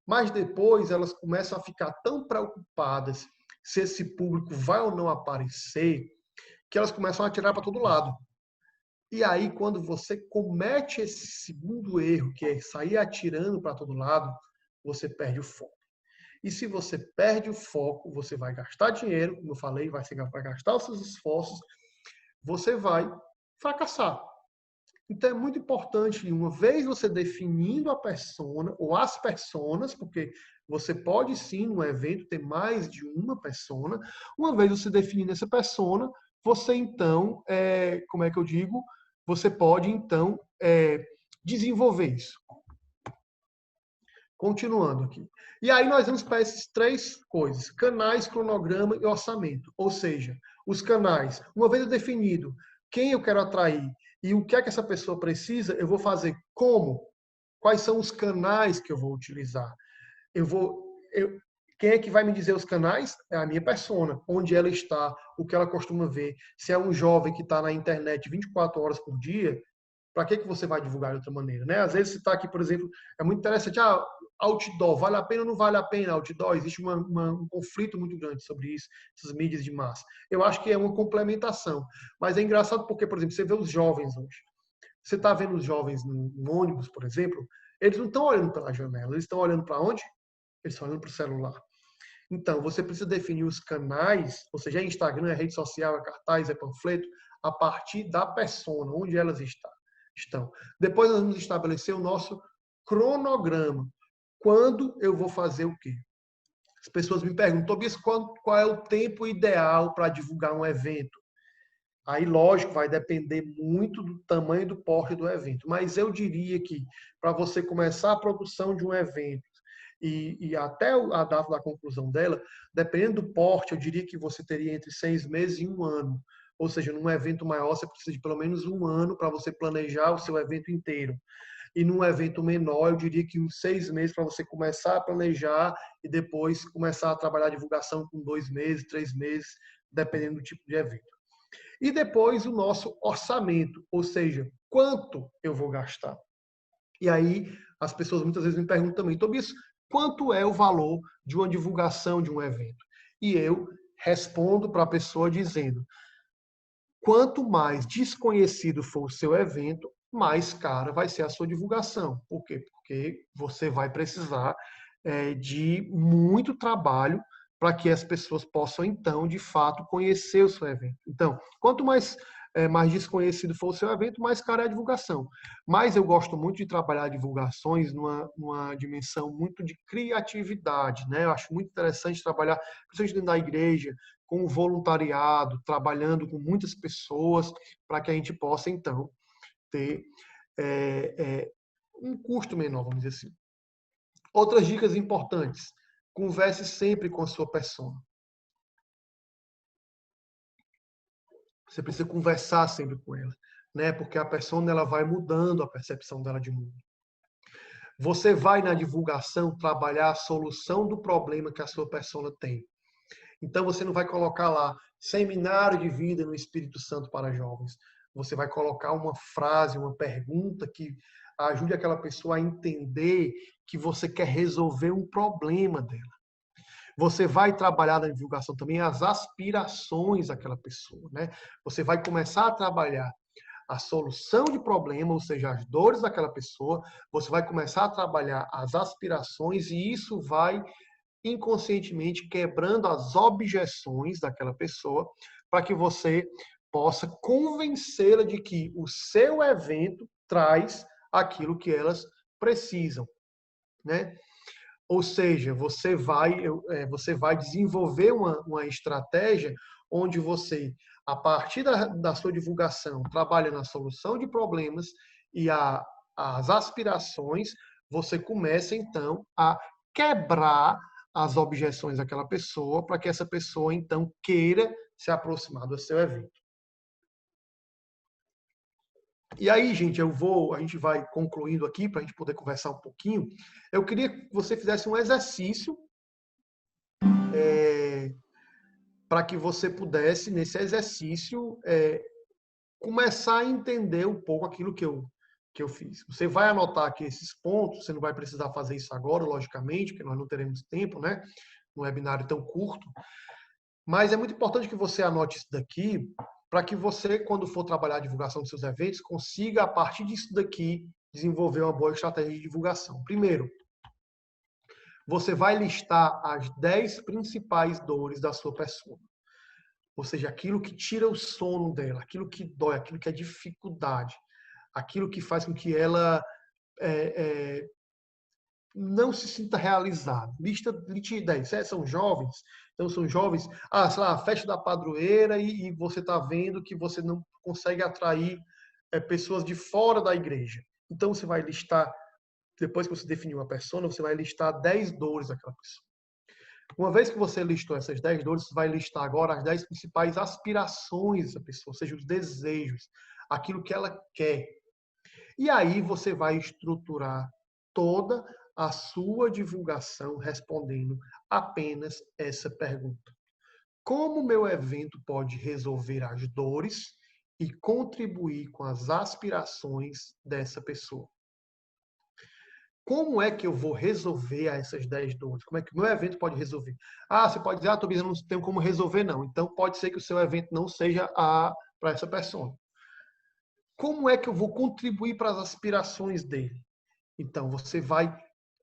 Mas depois elas começam a ficar tão preocupadas se esse público vai ou não aparecer, que elas começam a atirar para todo lado. E aí, quando você comete esse segundo erro, que é sair atirando para todo lado, você perde o foco. E se você perde o foco, você vai gastar dinheiro, como eu falei, vai gastar os seus esforços, você vai fracassar. Então, é muito importante, uma vez você definindo a persona, ou as personas, porque você pode sim, no evento, ter mais de uma persona. Uma vez você definindo essa persona, você então, como é que eu digo? Você pode então desenvolver isso. Continuando aqui. E aí nós vamos para essas três coisas: canais, cronograma e orçamento. Ou seja, os canais, uma vez definido quem eu quero atrair e o que é que essa pessoa precisa, eu vou fazer como? Quais são os canais que eu vou utilizar? Quem é que vai me dizer os canais? É a minha persona, onde ela está, o que ela costuma ver. Se é um jovem que está na internet 24 horas por dia, para que você vai divulgar de outra maneira, né? Às vezes você está aqui, por exemplo, é muito interessante, outdoor, vale a pena ou não vale a pena outdoor? Existe um conflito muito grande sobre isso, essas mídias de massa. Eu acho que é uma complementação, mas é engraçado porque, por exemplo, você vê os jovens hoje. Você está vendo os jovens no ônibus, por exemplo, eles não estão olhando pela janela, eles estão olhando para onde? Eles estão olhando para o celular. Então, você precisa definir os canais, ou seja, é Instagram, é rede social, é cartaz, é panfleto, a partir da persona, onde elas estão. Depois nós vamos estabelecer o nosso cronograma. Quando eu vou fazer o quê? As pessoas me perguntam, Tobias, qual é o tempo ideal para divulgar um evento? Aí, lógico, vai depender muito do tamanho e do porte do evento. Mas eu diria que para você começar a produção de um evento e até a data da conclusão dela, dependendo do porte, eu diria que você teria entre 6 meses e 1 ano. Ou seja, num evento maior, você precisa de pelo menos 1 ano para você planejar o seu evento inteiro. E num evento menor, eu diria que uns 6 meses para você começar a planejar e depois começar a trabalhar a divulgação com 2 meses, 3 meses, dependendo do tipo de evento. E depois o nosso orçamento, ou seja, quanto eu vou gastar. E aí as pessoas muitas vezes me perguntam também, Tobias, quanto é o valor de uma divulgação de um evento? E eu respondo para a pessoa dizendo, quanto mais desconhecido for o seu evento, mais cara vai ser a sua divulgação. Por quê? Porque você vai precisar de muito trabalho para que as pessoas possam, então, de fato, conhecer o seu evento. Então, quanto mais desconhecido for o seu evento, mais cara é a divulgação. Mas eu gosto muito de trabalhar divulgações numa dimensão muito de criatividade, né? Eu acho muito interessante trabalhar, principalmente dentro da igreja, com o voluntariado, trabalhando com muitas pessoas, para que a gente possa, então, ter um custo menor, vamos dizer assim. Outras dicas importantes. Converse sempre com a sua persona. Você precisa conversar sempre com ela, né? Porque a persona ela vai mudando a percepção dela de mundo. Você vai na divulgação trabalhar a solução do problema que a sua persona tem. Então você não vai colocar lá seminário de vida no Espírito Santo para jovens. Você vai colocar uma frase, uma pergunta que ajude aquela pessoa a entender que você quer resolver um problema dela. Você vai trabalhar na divulgação também as aspirações daquela pessoa, né? Você vai começar a trabalhar a solução de problema, ou seja, as dores daquela pessoa, você vai começar a trabalhar as aspirações e isso vai inconscientemente quebrando as objeções daquela pessoa para que você possa convencê-la de que o seu evento traz aquilo que elas precisam, né? Ou seja, você vai desenvolver uma estratégia onde você, a partir da sua divulgação, trabalha na solução de problemas e as aspirações, você começa então a quebrar as objeções daquela pessoa para que essa pessoa então queira se aproximar do seu evento. E aí, gente, a gente vai concluindo aqui para a gente poder conversar um pouquinho. Eu queria que você fizesse um exercício para que você pudesse, nesse exercício, começar a entender um pouco aquilo que eu fiz. Você vai anotar aqui esses pontos, você não vai precisar fazer isso agora, logicamente, porque nós não teremos tempo, né? Um webinário tão curto. Mas é muito importante que você anote isso daqui, para que você, quando for trabalhar a divulgação dos seus eventos, consiga, a partir disso daqui, desenvolver uma boa estratégia de divulgação. Primeiro, você vai listar as 10 principais dores da sua pessoa. ou seja, aquilo que tira o sono dela, aquilo que dói, aquilo que é dificuldade, aquilo que faz com que ela não se sinta realizada. Liste 10. São jovens, então são jovens, sei lá, a festa da padroeira e você está vendo que você não consegue atrair pessoas de fora da igreja. Então você vai listar, depois que você definir uma persona, você vai listar 10 dores daquela pessoa. Uma vez que você listou essas 10 dores, você vai listar agora as 10 principais aspirações dessa pessoa, ou seja, os desejos, aquilo que ela quer. E aí você vai estruturar toda a sua divulgação respondendo apenas essa pergunta: como o meu evento pode resolver as dores e contribuir com as aspirações dessa pessoa? Como é que eu vou resolver essas 10 dores? Como é que o meu evento pode resolver? Você pode dizer, Tobias, eu não tenho como resolver, não. Então, pode ser que o seu evento não seja para essa pessoa. Como é que eu vou contribuir para as aspirações dele? Então, você vai,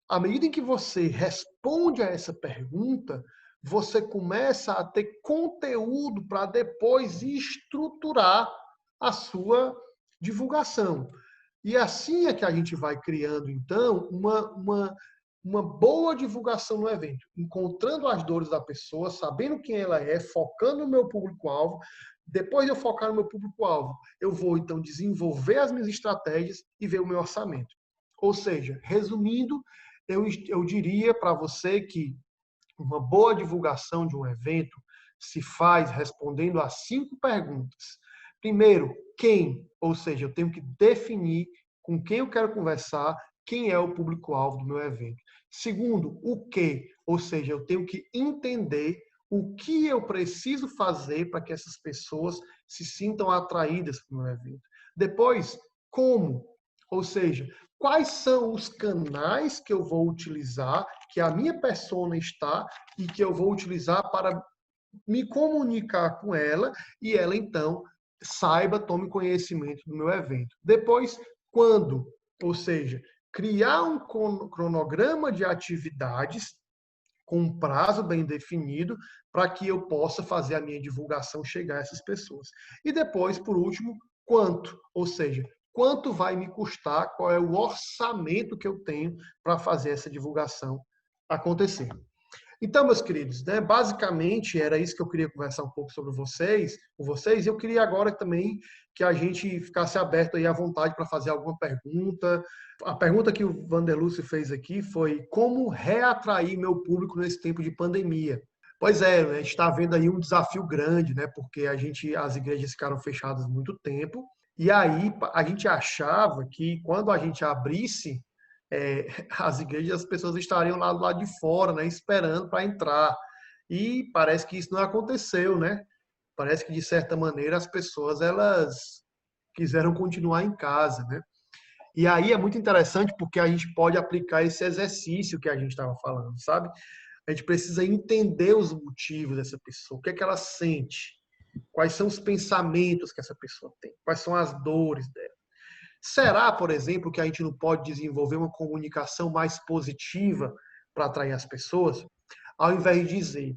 à medida em que você responde a essa pergunta, você começa a ter conteúdo para depois estruturar a sua divulgação. E assim é que a gente vai criando, então, uma boa divulgação no evento, encontrando as dores da pessoa, sabendo quem ela é, focando no meu público-alvo. Depois de eu focar no meu público-alvo, eu vou, então, desenvolver as minhas estratégias e ver o meu orçamento. Ou seja, resumindo, eu diria para você que uma boa divulgação de um evento se faz respondendo a 5 perguntas. Primeiro, quem? Ou seja, eu tenho que definir com quem eu quero conversar, quem é o público-alvo do meu evento. Segundo, o que? Ou seja, eu tenho que entender o que eu preciso fazer para que essas pessoas se sintam atraídas para o meu evento. Depois, como? Ou seja, quais são os canais que eu vou utilizar, que a minha persona está e que eu vou utilizar para me comunicar com ela e ela então saiba, tome conhecimento do meu evento. Depois, quando? Ou seja, criar um cronograma de atividades com um prazo bem definido para que eu possa fazer a minha divulgação chegar a essas pessoas. E depois, por último, quanto? Ou seja, quanto vai me custar, qual é o orçamento que eu tenho para fazer essa divulgação acontecer. Então, meus queridos, né, basicamente era isso que eu queria conversar um pouco sobre com vocês. Eu queria agora também que a gente ficasse aberto aí à vontade para fazer alguma pergunta. A pergunta que o Vanderlúcio fez aqui foi como reatrair meu público nesse tempo de pandemia. Pois é, a gente está vendo aí um desafio grande, né? Porque as igrejas ficaram fechadas muito tempo. E aí a gente achava que quando a gente abrisse as igrejas, as pessoas estariam lá do lado de fora, né, esperando para entrar. E parece que isso não aconteceu, né? Parece que de certa maneira as pessoas elas quiseram continuar em casa, né? E aí é muito interessante porque a gente pode aplicar esse exercício que a gente estava falando, sabe? A gente precisa entender os motivos dessa pessoa, o que é que ela sente, quais são os pensamentos que essa pessoa tem, quais são as dores dela. Será, por exemplo, que a gente não pode desenvolver uma comunicação mais positiva para atrair as pessoas? Ao invés de dizer,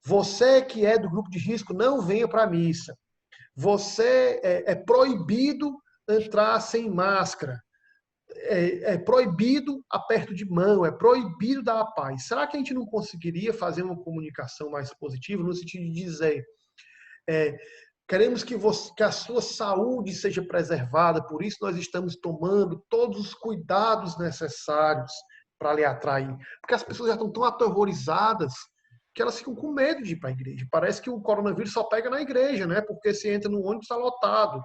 você que é do grupo de risco, não venha para a missa. Você é proibido entrar sem máscara. É proibido aperto de mão, é proibido dar a paz. Será que a gente não conseguiria fazer uma comunicação mais positiva no sentido de dizer queremos que a sua saúde seja preservada, por isso nós estamos tomando todos os cuidados necessários para lhe atrair. Porque as pessoas já estão tão aterrorizadas que elas ficam com medo de ir para a igreja. Parece que o coronavírus só pega na igreja, né? Porque você entra no ônibus, está lotado.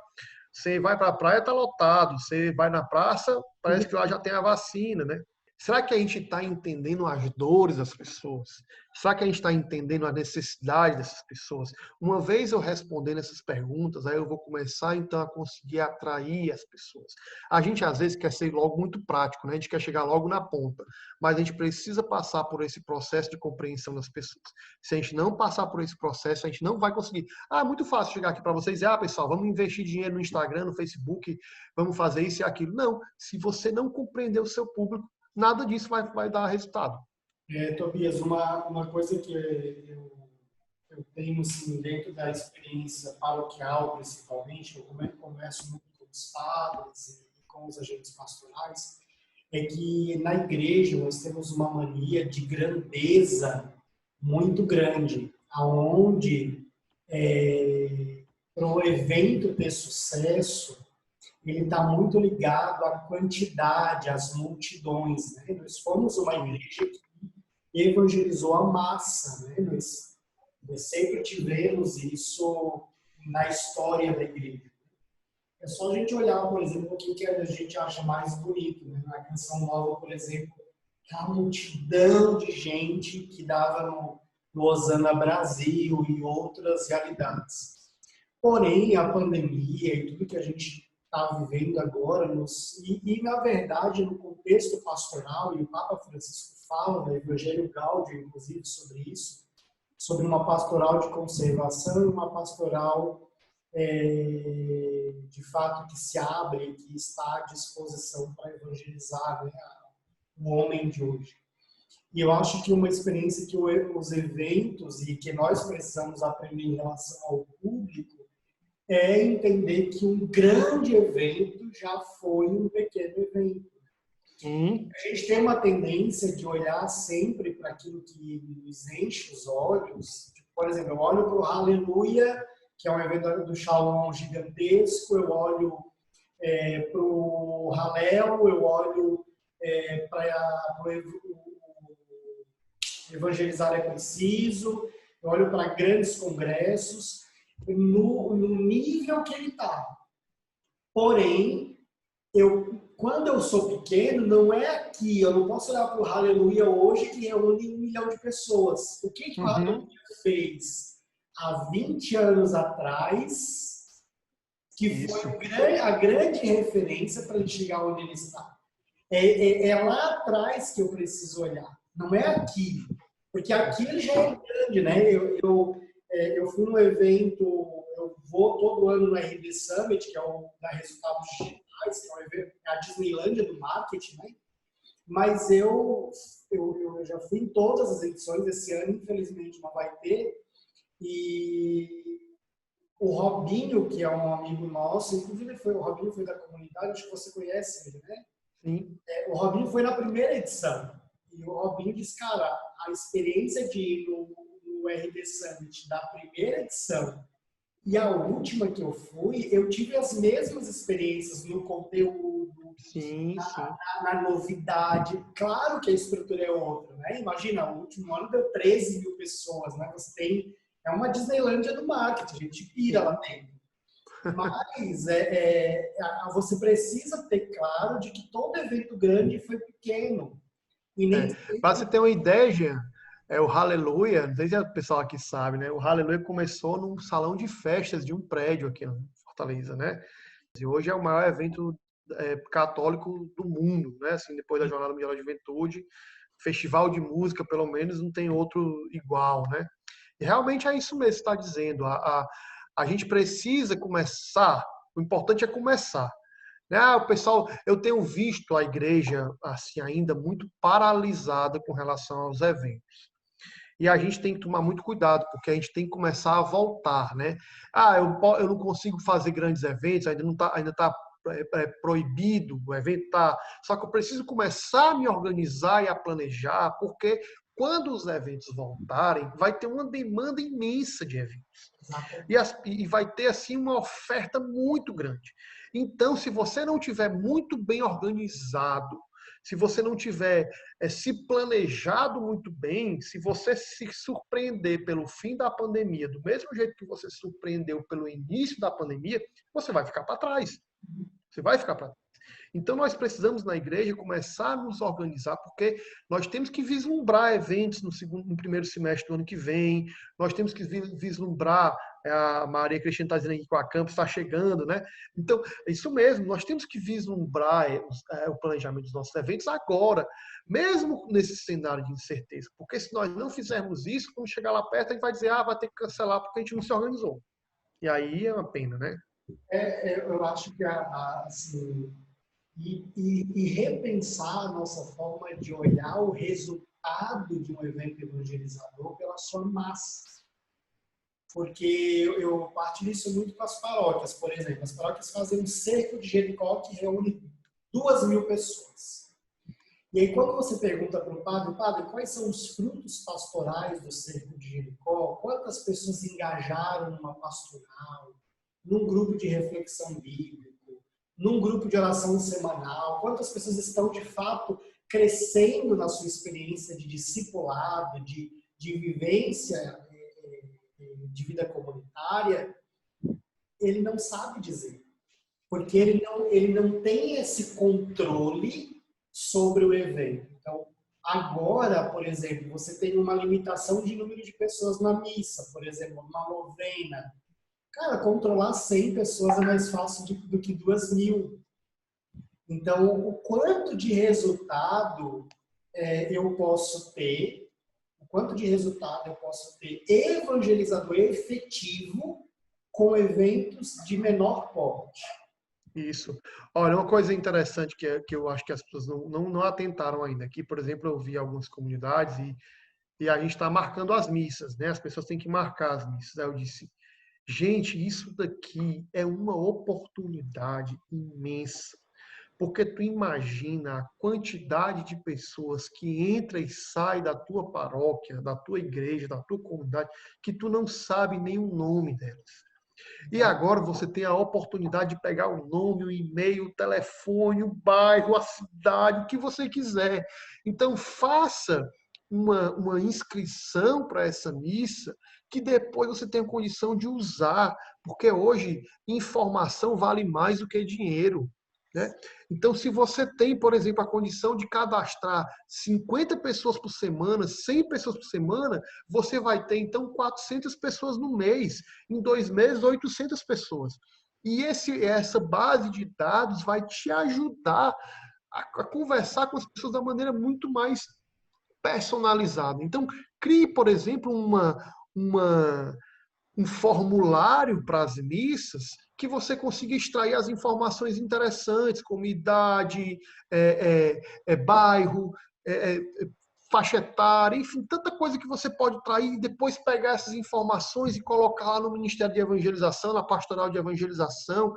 Você vai para a praia, está lotado. Você vai na praça, parece que lá já tem a vacina, né? Será que a gente está entendendo as dores das pessoas? Será que a gente está entendendo a necessidade dessas pessoas? Uma vez eu respondendo essas perguntas, aí eu vou começar então a conseguir atrair as pessoas. A gente às vezes quer ser logo muito prático, né? A gente quer chegar logo na ponta, mas a gente precisa passar por esse processo de compreensão das pessoas. Se a gente não passar por esse processo, a gente não vai conseguir. É muito fácil chegar aqui para vocês e pessoal, vamos investir dinheiro no Instagram, no Facebook, vamos fazer isso e aquilo. Não, se você não compreender o seu público, nada disso vai dar resultado. Tobias, uma coisa que eu tenho, assim, dentro da experiência paroquial, principalmente, eu converso muito com os padres e com os agentes pastorais, é que na igreja nós temos uma mania de grandeza muito grande, aonde para o evento ter sucesso, ele está muito ligado à quantidade, às multidões. Né? Nós fomos uma igreja que evangelizou a massa. Né? Nós sempre tivemos isso na história da igreja. É só a gente olhar, por exemplo, o que a gente acha mais bonito. Né? Na Canção Nova, por exemplo, a multidão de gente que dava no Osana Brasil e outras realidades. Porém, a pandemia e tudo que a gente está vivendo agora, na verdade, no contexto pastoral, e o Papa Francisco fala no Evangelho Gáudio, inclusive, sobre isso, sobre uma pastoral de conservação e uma pastoral, de fato, que se abre, que está à disposição para evangelizar, né, o homem de hoje. E eu acho que uma experiência que os eventos e que nós precisamos aprender em relação ao público é entender que um grande evento já foi um pequeno evento. A gente tem uma tendência de olhar sempre para aquilo que nos enche os olhos. Por exemplo, eu olho para o Aleluia, que é um evento do Shalom gigantesco, eu olho para o Halel, eu olho para o Evangelizar é Preciso, eu olho para grandes congressos, no nível que ele está. Porém, quando eu sou pequeno, não é aqui, eu não posso olhar para o Aleluia hoje que reúne 1 milhão de pessoas. O que o Aleluia fez há 20 anos atrás, que foi a grande referência para ele chegar onde ele está? É lá atrás que eu preciso olhar, não é aqui. Porque aqui ele já é grande, né? Eu fui num evento, eu vou todo ano no RD Summit, que é o da Resultados Digitais, que é um evento, a Disneylândia do marketing, né? Mas eu já fui em todas as edições, esse ano infelizmente não vai ter, e o Robinho, que é um amigo nosso, inclusive o Robinho foi da comunidade, acho que você conhece ele, né? Sim. O Robinho foi na primeira edição, e o Robinho disse, cara, a experiência de ir no RD Summit da primeira edição e a última que eu fui, eu tive as mesmas experiências no conteúdo, na novidade. Claro que a estrutura é outra, né? Imagina, o último ano deu 13 mil pessoas, né? É uma Disneylândia do marketing, a gente pira lá dentro. Mas você precisa ter claro de que todo evento grande foi pequeno. Para você ter uma ideia, Jean, o Hallelujah, não sei se o pessoal aqui sabe, né? O Hallelujah começou num salão de festas de um prédio aqui em Fortaleza, né? E hoje é o maior evento católico do mundo, né? Assim, depois da Jornada Mundial da Juventude, festival de música, pelo menos, não tem outro igual, né? E realmente é isso mesmo que você está dizendo. A gente precisa começar, o importante é começar. O pessoal, eu tenho visto a igreja assim ainda muito paralisada com relação aos eventos. E a gente tem que tomar muito cuidado, porque a gente tem que começar a voltar, né? Eu não consigo fazer grandes eventos, ainda tá proibido o evento, tá? Só que eu preciso começar a me organizar e a planejar, porque quando os eventos voltarem, vai ter uma demanda imensa de eventos. E vai ter assim uma oferta muito grande. Então, se você não tiver muito bem organizado, se você não tiver se planejado muito bem, se você se surpreender pelo fim da pandemia, do mesmo jeito que você se surpreendeu pelo início da pandemia, você vai ficar para trás. Você vai ficar para trás. Então, nós precisamos, na igreja, começar a nos organizar, porque nós temos que vislumbrar eventos no primeiro semestre do ano que vem, nós temos que vislumbrar, a Maria Cristina está dizendo aqui que a Campus está chegando, né? Então, é isso mesmo, nós temos que vislumbrar o planejamento dos nossos eventos agora, mesmo nesse cenário de incerteza, porque se nós não fizermos isso, quando chegar lá perto, a gente vai dizer, vai ter que cancelar porque a gente não se organizou. E aí é uma pena, né? Eu acho que assim, e repensar a nossa forma de olhar o resultado de um evento evangelizador pela sua massa. porque eu partilho isso muito com as paróquias, por exemplo. As paróquias fazem um cerco de Jericó que reúne 2.000 pessoas. E aí, quando você pergunta para o padre, quais são os frutos pastorais do cerco de Jericó? Quantas pessoas engajaram numa pastoral, num grupo de reflexão bíblica, num grupo de oração semanal? Quantas pessoas estão, de fato, crescendo na sua experiência de discipulado, de vivência de vida comunitária? Ele não sabe dizer. Porque ele não tem esse controle sobre o evento. Então, agora, por exemplo, você tem uma limitação de número de pessoas na missa, por exemplo, uma novena. Cara, controlar 100 pessoas é mais fácil do que 2.000. Então, o quanto de resultado eu posso ter, evangelizador efetivo com eventos de menor porte. Isso. Olha, uma coisa interessante que eu acho que as pessoas não atentaram ainda. Aqui, por exemplo, eu vi algumas comunidades e a gente está marcando as missas, né? As pessoas têm que marcar as missas. Aí eu disse, gente, isso daqui é uma oportunidade imensa. Porque tu imagina a quantidade de pessoas que entra e sai da tua paróquia, da tua igreja, da tua comunidade, que tu não sabe nem o nome delas. E agora você tem a oportunidade de pegar o nome, o e-mail, o telefone, o bairro, a cidade, o que você quiser. Então, faça uma inscrição para essa missa que depois você tenha condição de usar, porque hoje informação vale mais do que dinheiro. Né? Então, se você tem, por exemplo, a condição de cadastrar 50 pessoas por semana, 100 pessoas por semana, você vai ter, então, 400 pessoas no mês. Em 2 meses, 800 pessoas. E essa base de dados vai te ajudar a conversar com as pessoas da maneira muito mais personalizada. Então, crie, por exemplo, um formulário para as missas que você consiga extrair as informações interessantes, como idade, bairro, faixa etária, enfim, tanta coisa que você pode trair e depois pegar essas informações e colocar lá no Ministério de Evangelização, na Pastoral de Evangelização,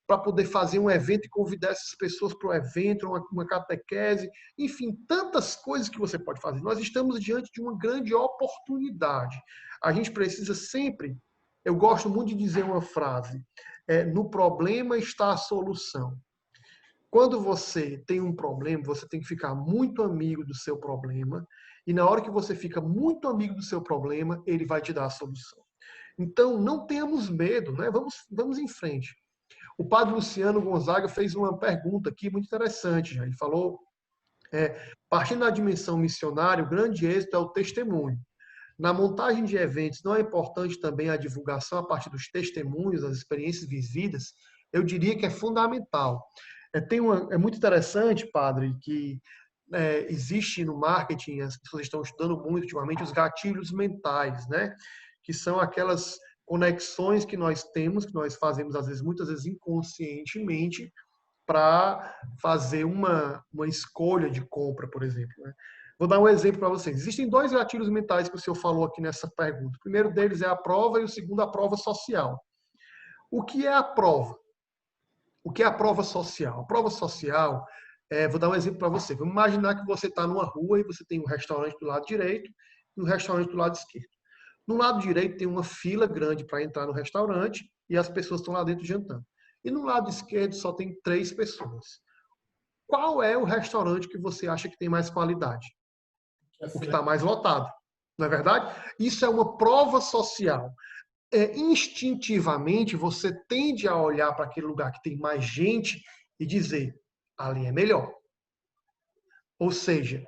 para poder fazer um evento e convidar essas pessoas para o evento, uma catequese, enfim, tantas coisas que você pode fazer. Nós estamos diante de uma grande oportunidade. A gente precisa sempre, eu gosto muito de dizer uma frase, no problema está a solução. Quando você tem um problema, você tem que ficar muito amigo do seu problema, e na hora que você fica muito amigo do seu problema, ele vai te dar a solução. Então, não tenhamos medo, né? Vamos em frente. O padre Luciano Gonzaga fez uma pergunta aqui muito interessante. Ele falou, partindo da dimensão missionária, o grande êxito é o testemunho. Na montagem de eventos, não é importante também a divulgação a partir dos testemunhos, das experiências vividas? Eu diria que é fundamental. É muito interessante, padre, que existe no marketing, as pessoas estão estudando muito ultimamente, os gatilhos mentais, né? Que são aquelas conexões que nós temos, que nós fazemos, às vezes, muitas vezes inconscientemente, para fazer uma escolha de compra, por exemplo. Né? Vou dar um exemplo para vocês. Existem 2 gatilhos mentais que o senhor falou aqui nessa pergunta. O primeiro deles é a prova e o segundo a prova social. O que é a prova? O que é a prova social? A prova social, vou dar um exemplo para você. Vamos imaginar que você está numa rua e você tem um restaurante do lado direito e um restaurante do lado esquerdo. No lado direito tem uma fila grande para entrar no restaurante e as pessoas estão lá dentro jantando. E no lado esquerdo só tem 3 pessoas. Qual é o restaurante que você acha que tem mais qualidade? O que está mais lotado. Não é verdade? Isso é uma prova social. Instintivamente, você tende a olhar para aquele lugar que tem mais gente e dizer, ali é melhor. Ou seja,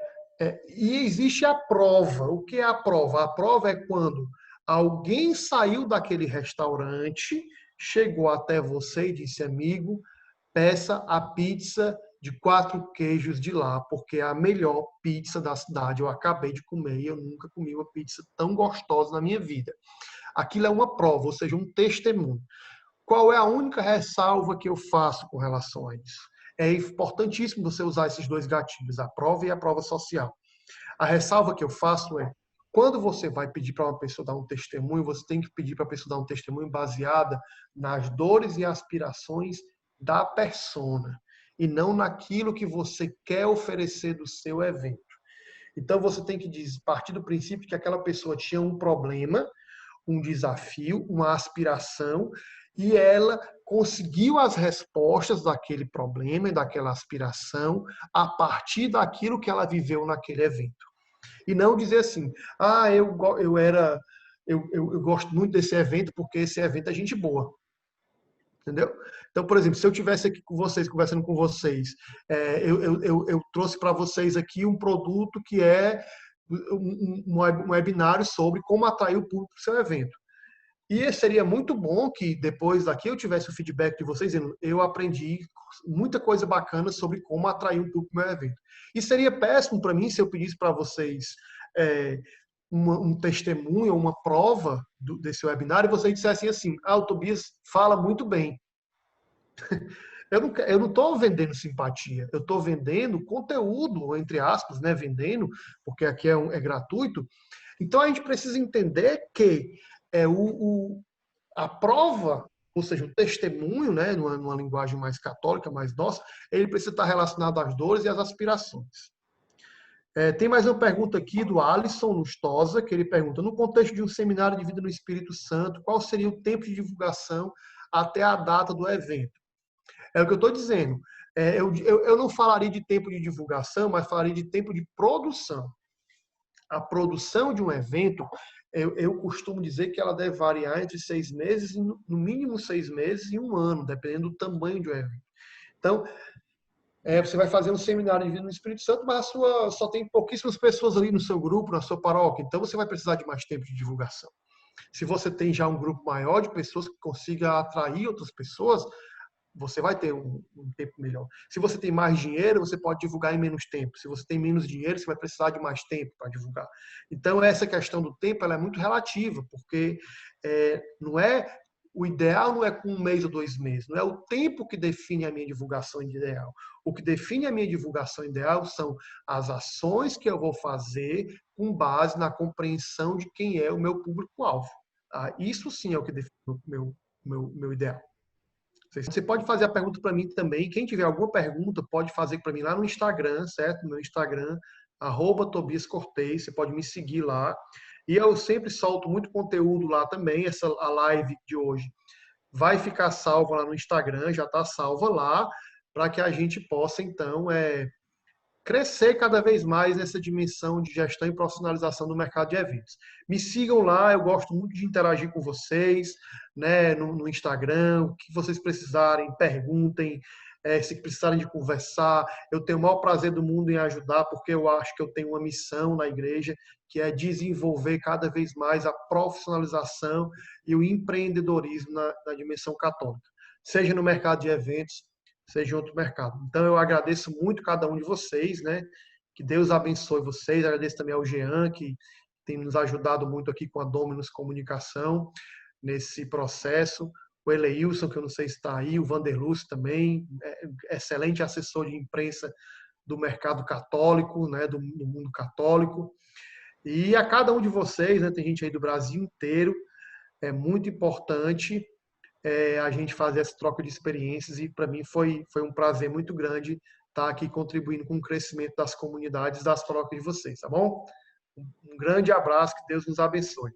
e existe a prova. O que é a prova? A prova é quando alguém saiu daquele restaurante, chegou até você e disse, amigo, peça a pizza de 4 queijos de lá, porque é a melhor pizza da cidade. Eu acabei de comer e eu nunca comi uma pizza tão gostosa na minha vida. Aquilo é uma prova, ou seja, um testemunho. Qual é a única ressalva que eu faço com relação a isso? É importantíssimo você usar esses 2 gatilhos, a prova e a prova social. A ressalva que eu faço é, quando você vai pedir para uma pessoa dar um testemunho, você tem que pedir para a pessoa dar um testemunho baseada nas dores e aspirações da persona e não naquilo que você quer oferecer do seu evento. Então, você tem que partir do princípio que aquela pessoa tinha um problema, um desafio, uma aspiração, e ela conseguiu as respostas daquele problema e daquela aspiração a partir daquilo que ela viveu naquele evento. E não dizer assim, eu gosto muito desse evento porque esse evento é gente boa. Entendeu? Então, por exemplo, se eu tivesse aqui com vocês, conversando com vocês, eu trouxe para vocês aqui um produto que é um webinário sobre como atrair o público para o seu evento. E seria muito bom que depois daqui eu tivesse o feedback de vocês dizendo, eu aprendi muita coisa bacana sobre como atrair um público para o meu evento. E seria péssimo para mim se eu pedisse para vocês um testemunho, uma prova desse webinar e vocês dissessem assim, o Tobias fala muito bem. Eu não estou vendendo simpatia, eu estou vendendo conteúdo, entre aspas, né? Vendendo, porque aqui é gratuito. Então a gente precisa entender que a prova, ou seja, o testemunho, né? Numa linguagem mais católica, mais nossa, ele precisa estar relacionado às dores e às aspirações. Tem mais uma pergunta aqui do Alisson Lustosa, que ele pergunta, no contexto de um seminário de vida no Espírito Santo, qual seria o tempo de divulgação até a data do evento? É o que eu estou dizendo. Eu não falaria de tempo de divulgação, mas falaria de tempo de produção. A produção de um evento, eu costumo dizer que ela deve variar entre 6 meses, no mínimo 6 meses e 1 ano, dependendo do tamanho do evento. Então, você vai fazer um seminário de vida no Espírito Santo, mas só tem pouquíssimas pessoas ali no seu grupo, na sua paróquia. Então, você vai precisar de mais tempo de divulgação. Se você tem já um grupo maior de pessoas que consiga atrair outras pessoas, você vai ter um tempo melhor. Se você tem mais dinheiro, você pode divulgar em menos tempo. Se você tem menos dinheiro, você vai precisar de mais tempo para divulgar. Então, essa questão do tempo ela é muito relativa, porque o ideal não é com 1 mês ou 2 meses. Não é o tempo que define a minha divulgação ideal. O que define a minha divulgação ideal são as ações que eu vou fazer com base na compreensão de quem é o meu público-alvo. Isso sim é o que define o meu ideal. Você pode fazer a pergunta para mim também. Quem tiver alguma pergunta, pode fazer para mim lá no Instagram, certo? No meu Instagram, @TobiasCortez. Você pode me seguir lá. E eu sempre solto muito conteúdo lá também. A live de hoje vai ficar salva lá no Instagram, já está salva lá, para que a gente possa, então, crescer cada vez mais nessa dimensão de gestão e profissionalização do mercado de eventos. Me sigam lá, eu gosto muito de interagir com vocês, né, no Instagram, o que vocês precisarem, perguntem, se precisarem de conversar, eu tenho o maior prazer do mundo em ajudar, porque eu acho que eu tenho uma missão na igreja, que é desenvolver cada vez mais a profissionalização e o empreendedorismo na dimensão católica, seja no mercado de eventos, seja em outro mercado. Então, eu agradeço muito cada um de vocês, né? Que Deus abençoe vocês. Agradeço também ao Jean, que tem nos ajudado muito aqui com a Dominus Comunicação nesse processo. O Eleilson, que eu não sei se está aí, o Vanderluz também, excelente assessor de imprensa do mercado católico, né? Do mundo católico. E a cada um de vocês, né? Tem gente aí do Brasil inteiro, é muito importante a gente fazer essa troca de experiências e para mim foi um prazer muito grande estar aqui contribuindo com o crescimento das comunidades, das trocas de vocês, tá bom? Um grande abraço, que Deus nos abençoe.